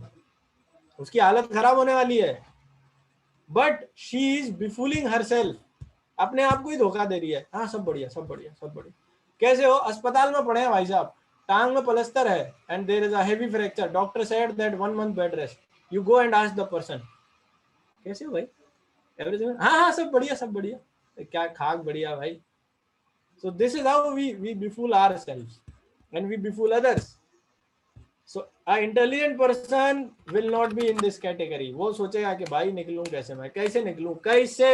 उसकी हालत खराब होने वाली है, but she is befooling herself. अपने आप को ही धोखा दे रही है. हाँ सब बढ़िया, सब बढ़िया, सब बढ़िया. कैसे हो? अस्पताल में पड़े हैं भाई साहब, टांग में प्लास्टर है, and there is a heavy fracture. Doctor said that 1 month bed rest. You go and ask the person, कैसे हो भाई? एवरीथिंग, हाँ हाँ सब बढ़िया, सब बढ़िया. क्या खाक बढ़िया भाई. So this is how we befool ourselves and we befool others. So a intelligent person will not be in this category. वो सोचेगा कि भाई निकलूं कैसे, मैं कैसे निकलूं, कैसे.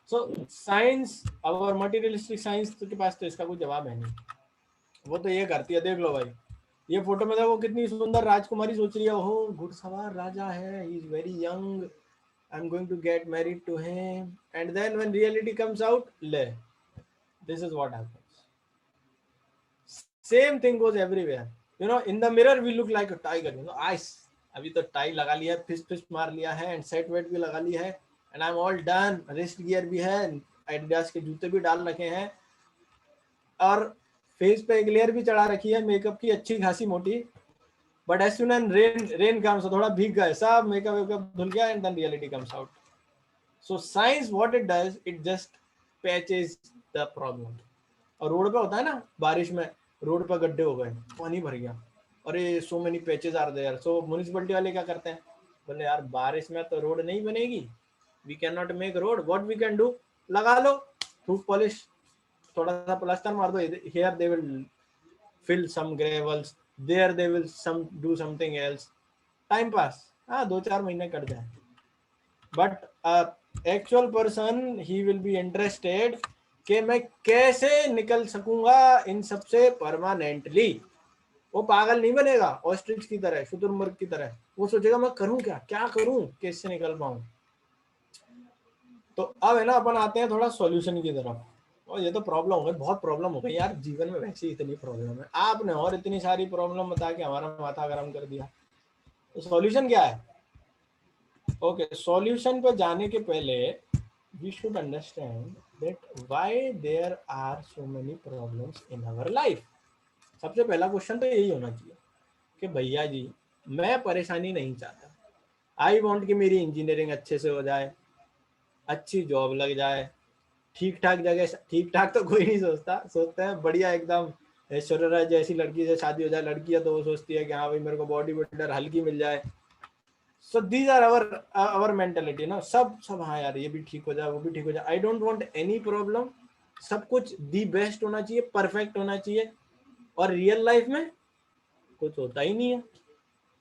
So science, our materialistic science के पास तो इसका कोई जवाब है नहीं. वो तो ये करती है, देख लो भाई, ये फोटो में देखो कितनी सुंदर राजकुमारी सोच रही है, हो घुड़सवार राजा है, he is very young, I'm going to get married to him. And then when reality comes out, ले, this is what happens. Same thing goes everywhere. You know, in the mirror we look like a tiger. You know, अभी तो tie लगा लिया है, fist मार लिया है, and set wait भी लगा लिया है, and I am all done. Wrist gear भी है, एडिडास के जूते भी डाल रखे हैं, और फेस पे एक लेयर भी चढ़ा रखी है मेकअप की अच्छी खासी मोटी. But as soon as rain comes, थोड़ा भीग गए, सब मेकअप वेकअप धुल गया, and then reality comes out. So science what it does, it just patches the problem. और रोड पे होता है ना बारिश में, रोड पर गड्ढे हो गए, पानी भर गया, अरे so many patches are there, so municipality वाले क्या करते हैं, बोले यार बारिश में तो रोड नहीं बनेगी, we can not make road, what we can do, लगा लो फूट पॉलिश, थोड़ा सा प्लास्टर मार दो, here they will fill some gravels, there they will some do something else, time pass, हाँ 2-4 महीने कट जाए, but actual person he will be interested कि मैं कैसे निकल सकूंगा इन सबसे परमानेंटली। वो पागल नहीं बनेगा ऑस्ट्रिच की तरह, शुतुरमुर्ग की तरह, वो सोचेगा मैं करूं क्या, क्या करूं कैसे निकल पाऊं। तो अब है ना अपन आते हैं थोड़ा सॉल्यूशन की तरफ। और ये तो प्रॉब्लम हो गई, बहुत प्रॉब्लम हो गई यार जीवन में, वैसे ही इतनी प्रॉब्लम है, आपने और इतनी सारी प्रॉब्लम बता के हमारा माथा गर्म कर दिया। तो सॉल्यूशन क्या है? ओके, सॉल्यूशन पर जाने के पहले we should understand that why there are so many problems in our life. सबसे पहला क्वेश्चन तो यही होना चाहिए कि भैया जी मैं परेशानी नहीं चाहता, आई वांट कि मेरी इंजीनियरिंग अच्छे से हो जाए, अच्छी जॉब लग जाए, ठीक ठाक जगह, ठीक ठाक तो कोई नहीं सोचता, सोचते हैं बढ़िया एकदम ऐश्वर्या राय जैसी लड़की से शादी हो जाए। लड़की है तो वो सोचती है कि हाँ भाई मेरे को बॉडी बिल्डर हल्की मिल जाए। So these are our mentality ना, सब सब हाँ यार ये भी ठीक हो जाए, वो भी ठीक हो जाए, I don't want any problem, सब कुछ दी बेस्ट होना चाहिए, परफेक्ट होना चाहिए। और रियल लाइफ में कुछ होता ही नहीं है,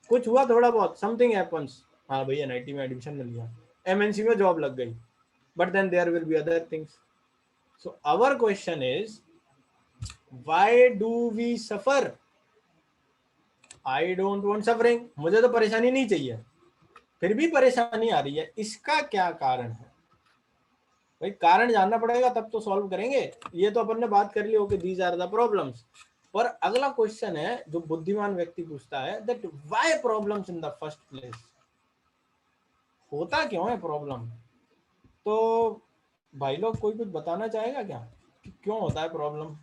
कुछ हुआ थोड़ा बहुत, समथिंग हैपेंस, हाँ भैया एनआईटी में एडमिशन मिल गया, एमएनसी में जॉब लग गई, but then there will be other things. So our question is, why do we suffer? I don't want suffering. मुझे तो परेशानी नहीं चाहिए, फिर भी परेशानी आ रही है, इसका क्या कारण है? भाई कारण जानना पड़ेगा तब तो सॉल्व करेंगे। ये तो अपन ने बात कर ली हो कि दीज आर द प्रॉब्लम्स। पर अगला क्वेश्चन है जो बुद्धिमान व्यक्ति पूछता है, that why problems in the first place, होता क्यों है प्रॉब्लम? तो भाई लोग कोई कुछ बताना चाहेगा क्या कि क्यों होता है problem?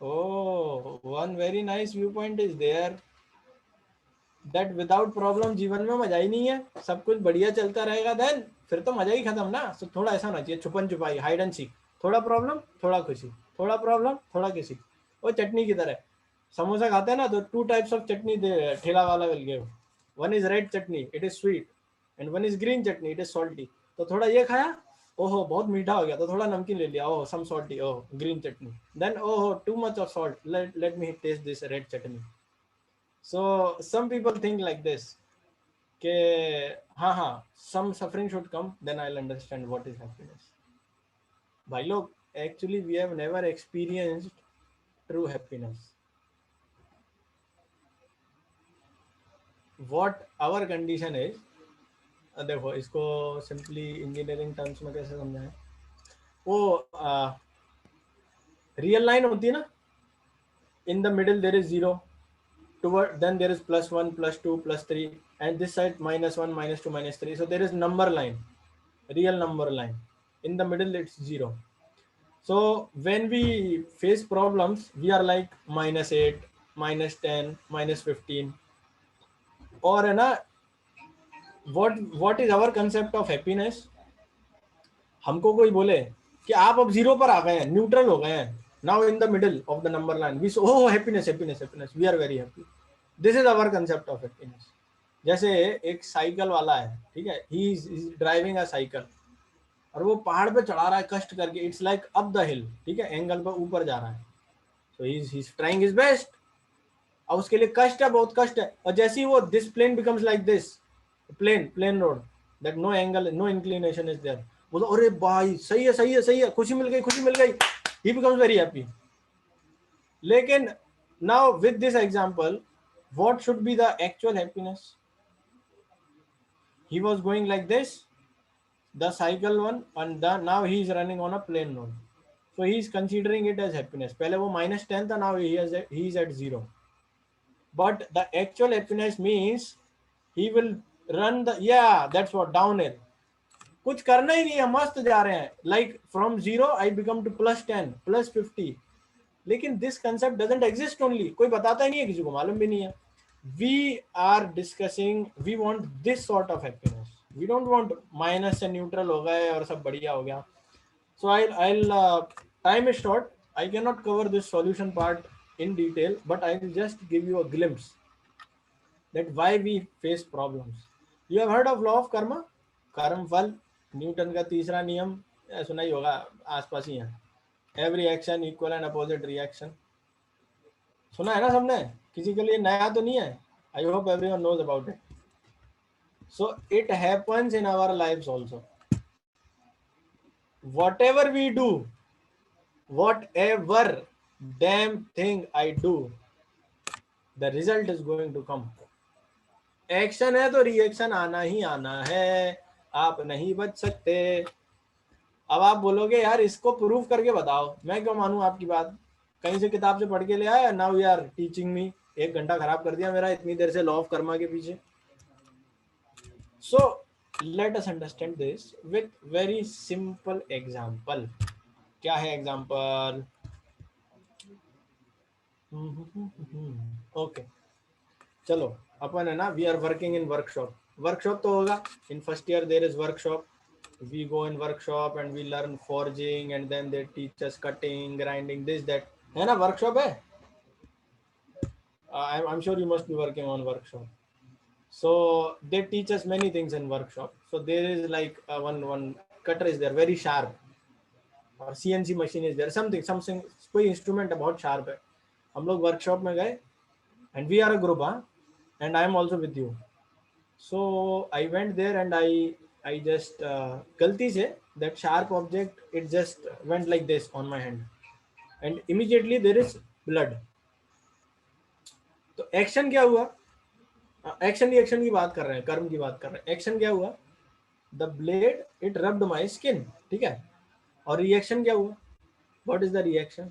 Oh, one very nice viewpoint is there that without problem जीवन में मजा ही नहीं है, सब कुछ बढ़िया चलता रहेगा देन फिर तो मजा ही खत्म ना। तो थोड़ा ऐसा होना चाहिए, छुपन छुपाई, हाइड एंड सीक, थोड़ा प्रॉब्लम थोड़ा खुशी, थोड़ा प्रॉब्लम थोड़ा खुशी। वो चटनी की तरह, समोसा खाते हैं ना तो 2 टाइप्स ऑफ चटनी दे ठेला वाला मिल गया, one is red chutney it is sweet, and one is green chutney it is salty. तो थोड़ा ये खाया, ओहो बहुत मीठा हो गया, तो थोड़ा नमकीन ले लिया, oh some salty, oh green chutney, then oho too much of salt, let me taste this red chutney. So some people think like this के हाँ हाँ some suffering should come then I will understand what is happiness. भाई लोग actually we have never experienced true happiness. What our condition is, देखो इसको simply engineering terms में कैसे समझाएं, वो रियल लाइन होती है ना, in the middle there is 0, toward then there is +1 +2 +3, and this side -1 -2 -3, so there is number line, real number line, in the middle it's 0. So when we face problems we are like -8 -10 -15, or है ना, what is our concept of happiness? हमको कोई बोले कि आप अब 0 पर आ गए हैं, न्यूट्रल हो गए हैं, now in the middle of the number line we say oh happiness happiness happiness, we are very happy, this is our concept of happiness. जैसे एक साइकिल वाला है, ठीक है, he is driving a cycle, और वो पहाड़ पे चढ़ा रहा है कष्ट करके, इट्स लाइक अप द हिल, ठीक है, एंगल पर ऊपर जा रहा है, so he is trying his best, अब उसके लिए कष्ट है, बहुत कष्ट है, और जैसे ही वो this plane becomes like this plane road, that no angle no inclination is there, बोलो अरे भाई सही है सही है सही है, खुशी मिल गई खुशी मिल गई, he becomes very happy. लेकिन now with this example what should be the actual happiness? He was going like this, the cycle one, and now he is running on a plain road, so he is considering it as happiness. पहले वो -10 था, now he is at 0, but the actual happiness means he will run the, yeah that's what, downhill, कुछ करना ही नहीं है, मस्त जा रहे हैं, like from 0 I become to +10 +50, लेकिन this concept doesn't exist only, कोई बताता ही नहीं है, किसी को मालूम भी नहीं है। We are discussing, we want this sort of happiness, we don't want minus से न्यूट्रल हो गए और सब बढ़िया हो गया। So I time is short, I cannot cover this solution part in detail, but I will just give you a glimpse that why we face problems. You have heard of law of karma? कर्म फल, Newton का तीसरा नियम सुना ही होगा, आसपास ही है. Every action equal and opposite reaction. सुना है ना सबने? किसी के लिए नया तो नहीं है. I hope everyone knows about it. So it happens in our lives also. Whatever we do, whatever damn thing I do, the result is going to come. Action है तो रिएक्शन आना ही आना है, आप नहीं बच सकते. अब आप बोलोगे यार इसको प्रूव करके बताओ, मैं क्यों मानूं आपकी बात? कहीं से किताब से पढ़ के ले आया, now you are teaching me. 1 घंटा खराब कर दिया मेरा इतनी देर से लॉ ऑफ कर्मा के पीछे. So let us understand this with very simple example. क्या है example? Okay. चलो अपन है ना, we are working in workshop. Workshop तो होगा. In first year there is workshop. We go in workshop and we learn forging and then they teach us cutting, grinding, this that. है ना workshop है? I'm sure you must be working on workshop. So they teach us many things in workshop. So there is like one cutter is there, very sharp, or CNC machine is there, something कोई instrument है बहुत sharp है. हम लोग workshop में गए and we are a group, and I am also with you. So I went there and I just गलती से that sharp object, it just went like this on my hand and immediately there is blood. तो action क्या हुआ? Action reaction की बात कर रहे हैं, कर्म की बात कर रहे हैं. एक्शन क्या हुआ? The blade it rubbed my skin. ठीक है. और रिएक्शन क्या हुआ? What is the reaction?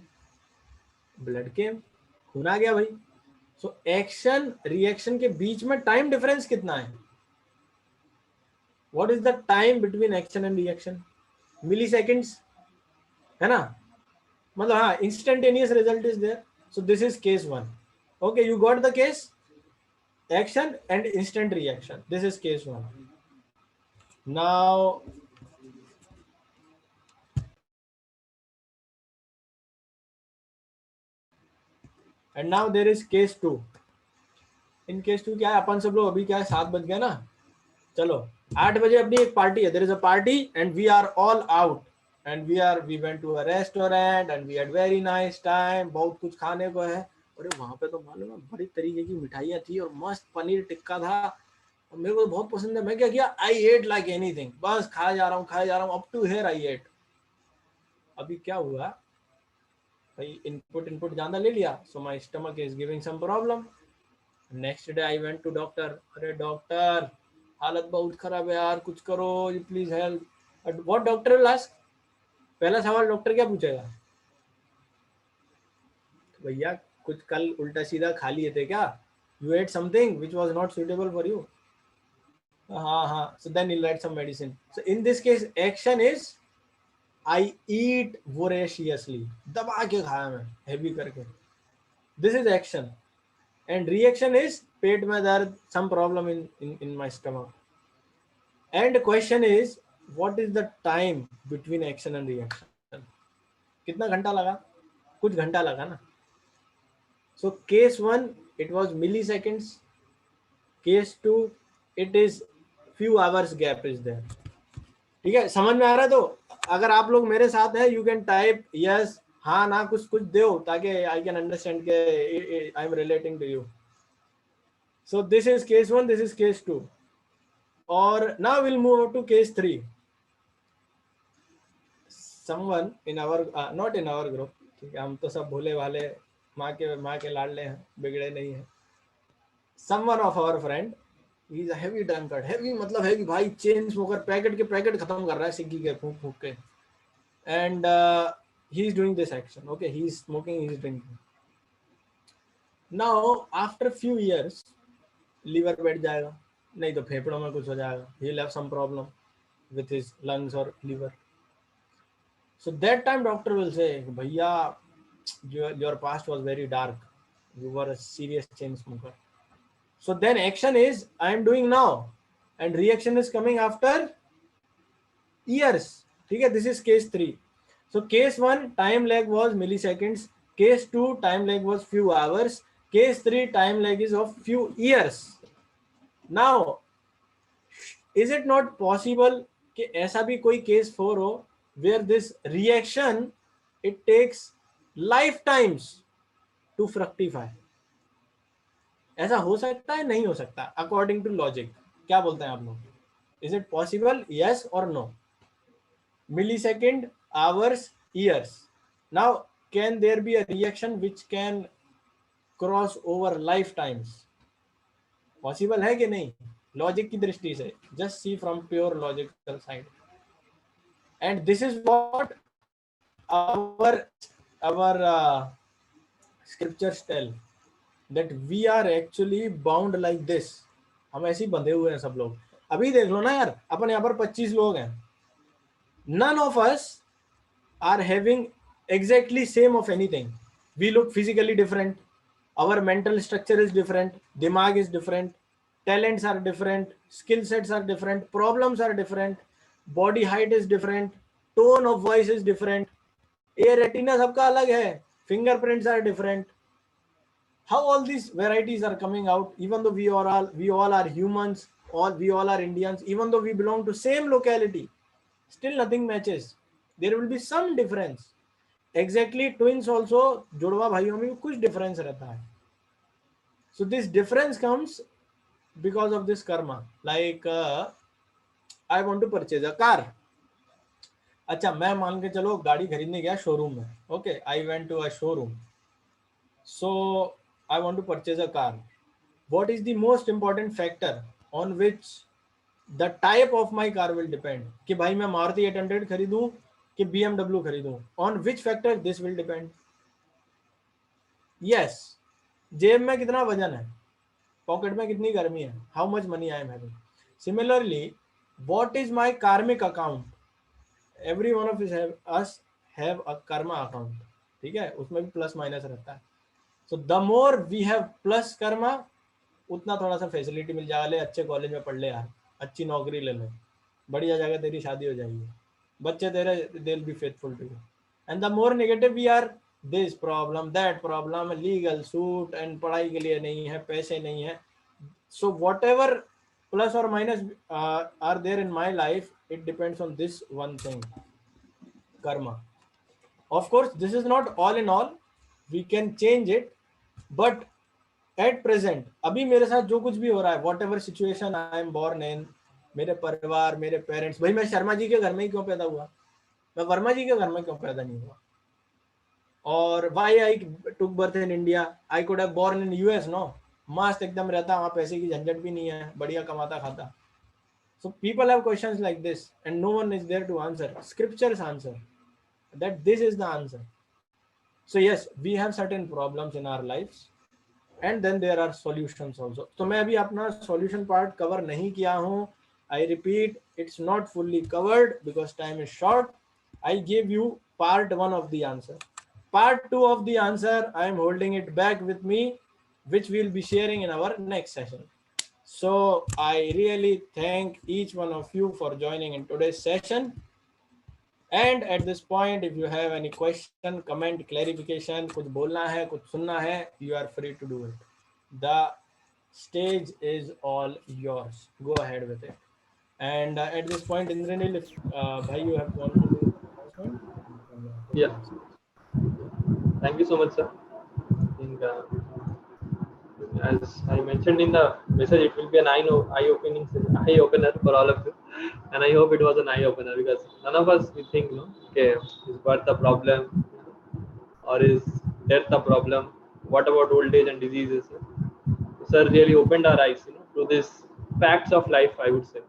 Blood came, खून आ गया भाई. सो एक्शन रिएक्शन के बीच में टाइम डिफरेंस कितना है? What is the time between action and reaction? Milliseconds है ना. मतलब हाँ, instantaneous result is there. So this is case 1. Okay, you got the case. Action and instant reaction. This is case 1. Now and now there is case 2. In case 2 क्या है? अपन सब लोग अभी क्या है, 7 बज गया ना. चलो 8 बजे अपनी एक पार्टी है. There is a party and we are all out and we went to a restaurant and we had very nice time. बहुत कुछ खाने को है. अरे वहां पे तो मालूम है बड़ी तरीके की मिठाइयाँ थी और मस्त पनीर टिक्का था, मेरे को बहुत पसंद है. मैं क्या किया? I ate like anything. बस खाया जा रहा हूँ up to here I ate. अभी क्या हुआ भाई, इनपुट ज्यादा ले लिया. So my stomach is giving some problem. Next day I went to doctor. अरे डॉक्टर हालत बहुत खराब है यार, कुछ करो you please help. What doctor will ask? पहला सवाल डॉक्टर क्या पूछेगा? भैया कुछ कल उल्टा सीधा खा लिए थे क्या? You ate something which was not suitable for you. हाँ. So then you write some medicine. So in this case action is I eat voraciously. दबा के खाया मैं, हेवी करके. This is action. And reaction is पेट में दर्द, some problem in my stomach. And question is what is the time between action and reaction? कितना घंटा लगा? कुछ घंटा लगा ना. So case 1 it was milliseconds. Case 2 it is few hours gap is there. ठीक है, समझ में आ रहा है? तो अगर आप लोग मेरे साथ हैं, यू कैन टाइप यस, हाँ ना, कुछ दो ताकि आई कैन अंडरस्टैंड के I am relating to you. So this is case 1, this is case 2. और now will move to case 3. Someone in our, not in our group, ठीक है, हम तो सब भोले वाले माँ के लाडले हैं, बिगड़े नहीं हैं. Someone of our friend, he is a heavy drunkard. Heavy मतलब heavy भाई, चेन स्मोकर, पैकेट के पैकेट खत्म कर रहा है सिग्गी के फूंक फूंक के. And he is doing this action. Okay, he is smoking, he is drinking. Now after few years, liver बैठ जाएगा, नहीं तो फेफड़ों में कुछ हो जाएगा. He will have some problem with his lungs or liver. So that time doctor will say, भैया your past was very dark. You were a serious chain smoker. So then action is I am doing now and reaction is coming after years. ठीक है, this is case 3. So case 1 time lag was milliseconds, case 2 time lag was few hours, case 3 time lag is of few years. Now is it not possible कि ऐसा भी कोई case 4 हो where this reaction it takes lifetimes to fructify? ऐसा हो सकता है, नहीं हो सकता अकॉर्डिंग टू लॉजिक? क्या बोलते हैं आप लोग? इज इट पॉसिबल, यस और no? Millisecond, hours, years. Now, can there be a reaction which can cross over lifetimes? Possible है कि नहीं? Logic की दृष्टि से, just see from pure logical side. And this is what our scriptures tell, that we are actually bound like this. हम ऐसे ही बंधे हुए हैं सब लोग. अभी देख लो ना यार, अपन यहाँ पर 25 लोग हैं. None of us are having exactly same of anything. We look physically different. Our mental structure is different. Dimag is different. Talents are different. Skill sets are different. Problems are different. Body height is different. Tone of voice is different. ये retina सबका अलग है. Fingerprints are different. How all these varieties are coming out? Even though we all are humans, we all are Indians. Even though we belong to same locality, still nothing matches. There will be some difference. Exactly, twins also, जुड़वा भाइयों में कुछ difference रहता है. So this difference comes because of this karma. Like I want to purchase a car. अच्छा, मैं मान के चलो गाड़ी खरीदने गया शोरूम में. Okay, I went to a showroom. So I want to purchase a car. What is the most important factor on which the type of my car will depend? कि भाई मैं मारुति 800 खरीदूं कि BMW खरीदूं? On which factor this will depend? Yes, जेब में कितना वजन है, पॉकेट में कितनी गर्मी है, how much money I am having. Similarly, what is my karmic account? Every one of us have a karma account. ठीक है, उसमें भी प्लस माइनस रहता है. So the more we have plus karma, उतना थोड़ा सा फैसिलिटी मिल जाएगा. ले अच्छे कॉलेज में पढ़ ले यार, अच्छी नौकरी ले ले, बढ़िया जगह तेरी शादी हो जाएगी, बच्चे तेरे they'll be faithful to you. And the more negative we are, this problem, that problem, legal suit, and पढ़ाई के लिए नहीं है, पैसे नहीं है. So whatever plus or minus are there in my life, it depends on this one thing, karma. Of course, this is not all in all. We can change it, but at present, अभी मेरे साथ जो कुछ भी हो रहा है, whatever situation I am born in, मेरे परिवार, मेरे पेरेंट्स, भाई मैं शर्मा जी के घर में ही क्यों पैदा हुआ, मैं वर्मा जी के घर में क्यों पैदा नहीं हुआ? और why I took birth in India? I could have born in US, no? मस्त एकदम रहता, वहाँ पैसे की झंझट भी नहीं है, बढ़िया कमाता खाता. So people have questions like this, and no one is there to answer. Scriptures answer that this is the answer. So yes, we have certain problems in our lives, and then there are solutions also. तो मैं अभी अपना solution part cover नहीं किया हूँ. I repeat, it's not fully covered because time is short. I gave you part 1 of the answer. Part 2 of the answer, I am holding it back with me, which we'll be sharing in our next session. So I really thank each one of you for joining in today's session. And at this point, if you have any question, comment, clarification, कुछ बोलना है, कुछ सुनना है, you are free to do it. The stage is all yours. Go ahead with it. And at this point, Indranil, if bhai, you have gone to do announcement. Yeah. Thank you so much, sir. I think, as I mentioned in the message, it will be an eye opener for all of you, and I hope it was an eye opener, because none of us we think, okay, is birth a problem, or is death a problem? What about old age and diseases? Sir really opened our eyes, to these facts of life, I would say.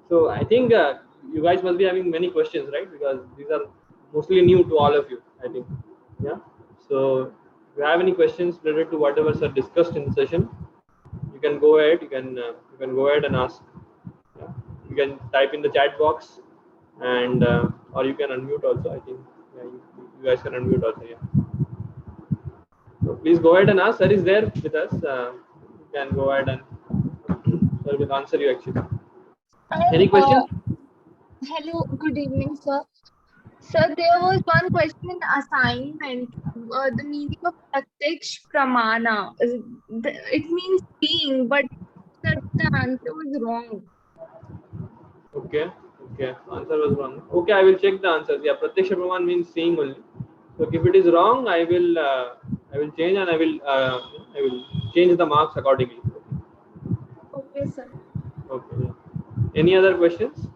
So I think you guys must be having many questions, right? Because these are mostly new to all of you, I think. Yeah. So if you have any questions related to whatever sir discussed in the session, you can go ahead. You can go ahead and ask. Yeah. You can type in the chat box, and or you can unmute also. I think you guys can unmute also. Yeah. So please go ahead and ask. Sir is there with us. You can go ahead and sir will answer you actually. Any questions? Hello, good evening, sir. Sir, there was one question in assignment. The meaning of pratyaksh pramana. It means seeing, but sir, the answer was wrong. Okay, okay. Answer was wrong. Okay, I will check the answers. Yeah, Pratyaksha Praman means seeing only. So if it is wrong, I will change and I will change the marks accordingly. Okay, sir. Okay. Yeah. Any other questions?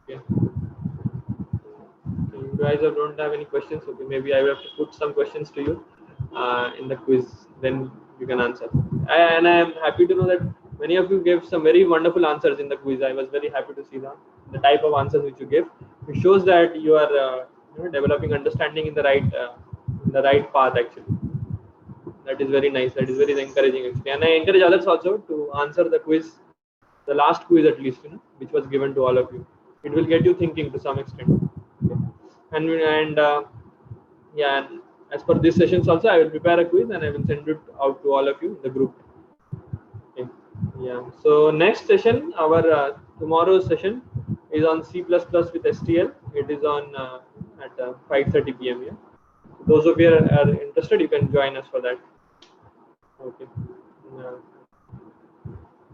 Okay. You guys don't have any questions. Okay, maybe I will have to put some questions to you in the quiz. Then you can answer. And I am happy to know that many of you gave some very wonderful answers in the quiz. I was very happy to see the type of answers which you gave. It shows that you are developing understanding in the right path actually. That is very nice. That is very encouraging actually. And I encourage others also to answer the quiz, the last quiz at least, which was given to all of you. It will get you thinking to some extent. Okay. And yeah, and as per these sessions also, I will prepare a quiz and I will send it out to all of you in the group. Okay. Yeah. So next session, our tomorrow's session is on C++ with STL. It is on at 5:30 p.m. Yeah. Those of you are interested, you can join us for that. Okay. Yeah.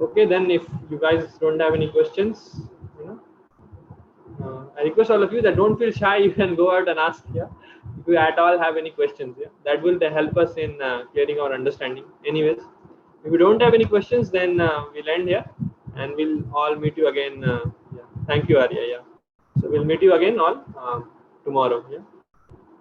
Okay. Then, if you guys don't have any questions, you know, I request all of you that don't feel shy. You can go out and ask. Yeah. If you at all have any questions, yeah, that will help us in clearing our understanding. Anyways, if you don't have any questions, then we'll end here, and we'll all meet you again. Yeah. Thank you, Arya. Yeah. So we'll meet you again on tomorrow. Yeah.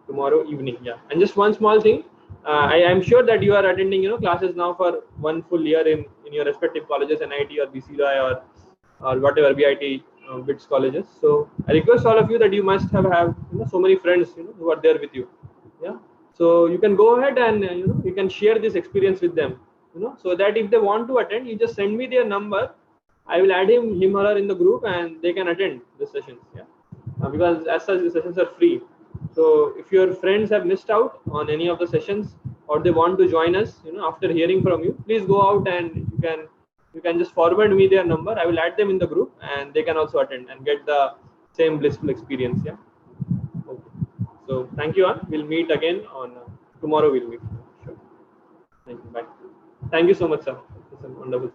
Tomorrow evening. Yeah. And just one small thing. I am sure that you are attending, classes now for one full year in your respective colleges, NIT or BCI or whatever BIT BITS colleges. So I request all of you that you must have so many friends who are there with you. Yeah. So you can go ahead and you can share this experience with them. So that if they want to attend, you just send me their number. I will add him or her in the group, and they can attend the sessions. Yeah. Because as such, the sessions are free. So if your friends have missed out on any of the sessions or they want to join us, after hearing from you, please go out and you can just forward me their number. I will add them in the group, and they can also attend and get the same blissful experience. Yeah. Okay. So thank you all. We'll meet again on tomorrow. We'll meet. Sure. Thank you. Bye. Thank you so much, sir. It's a wonderful.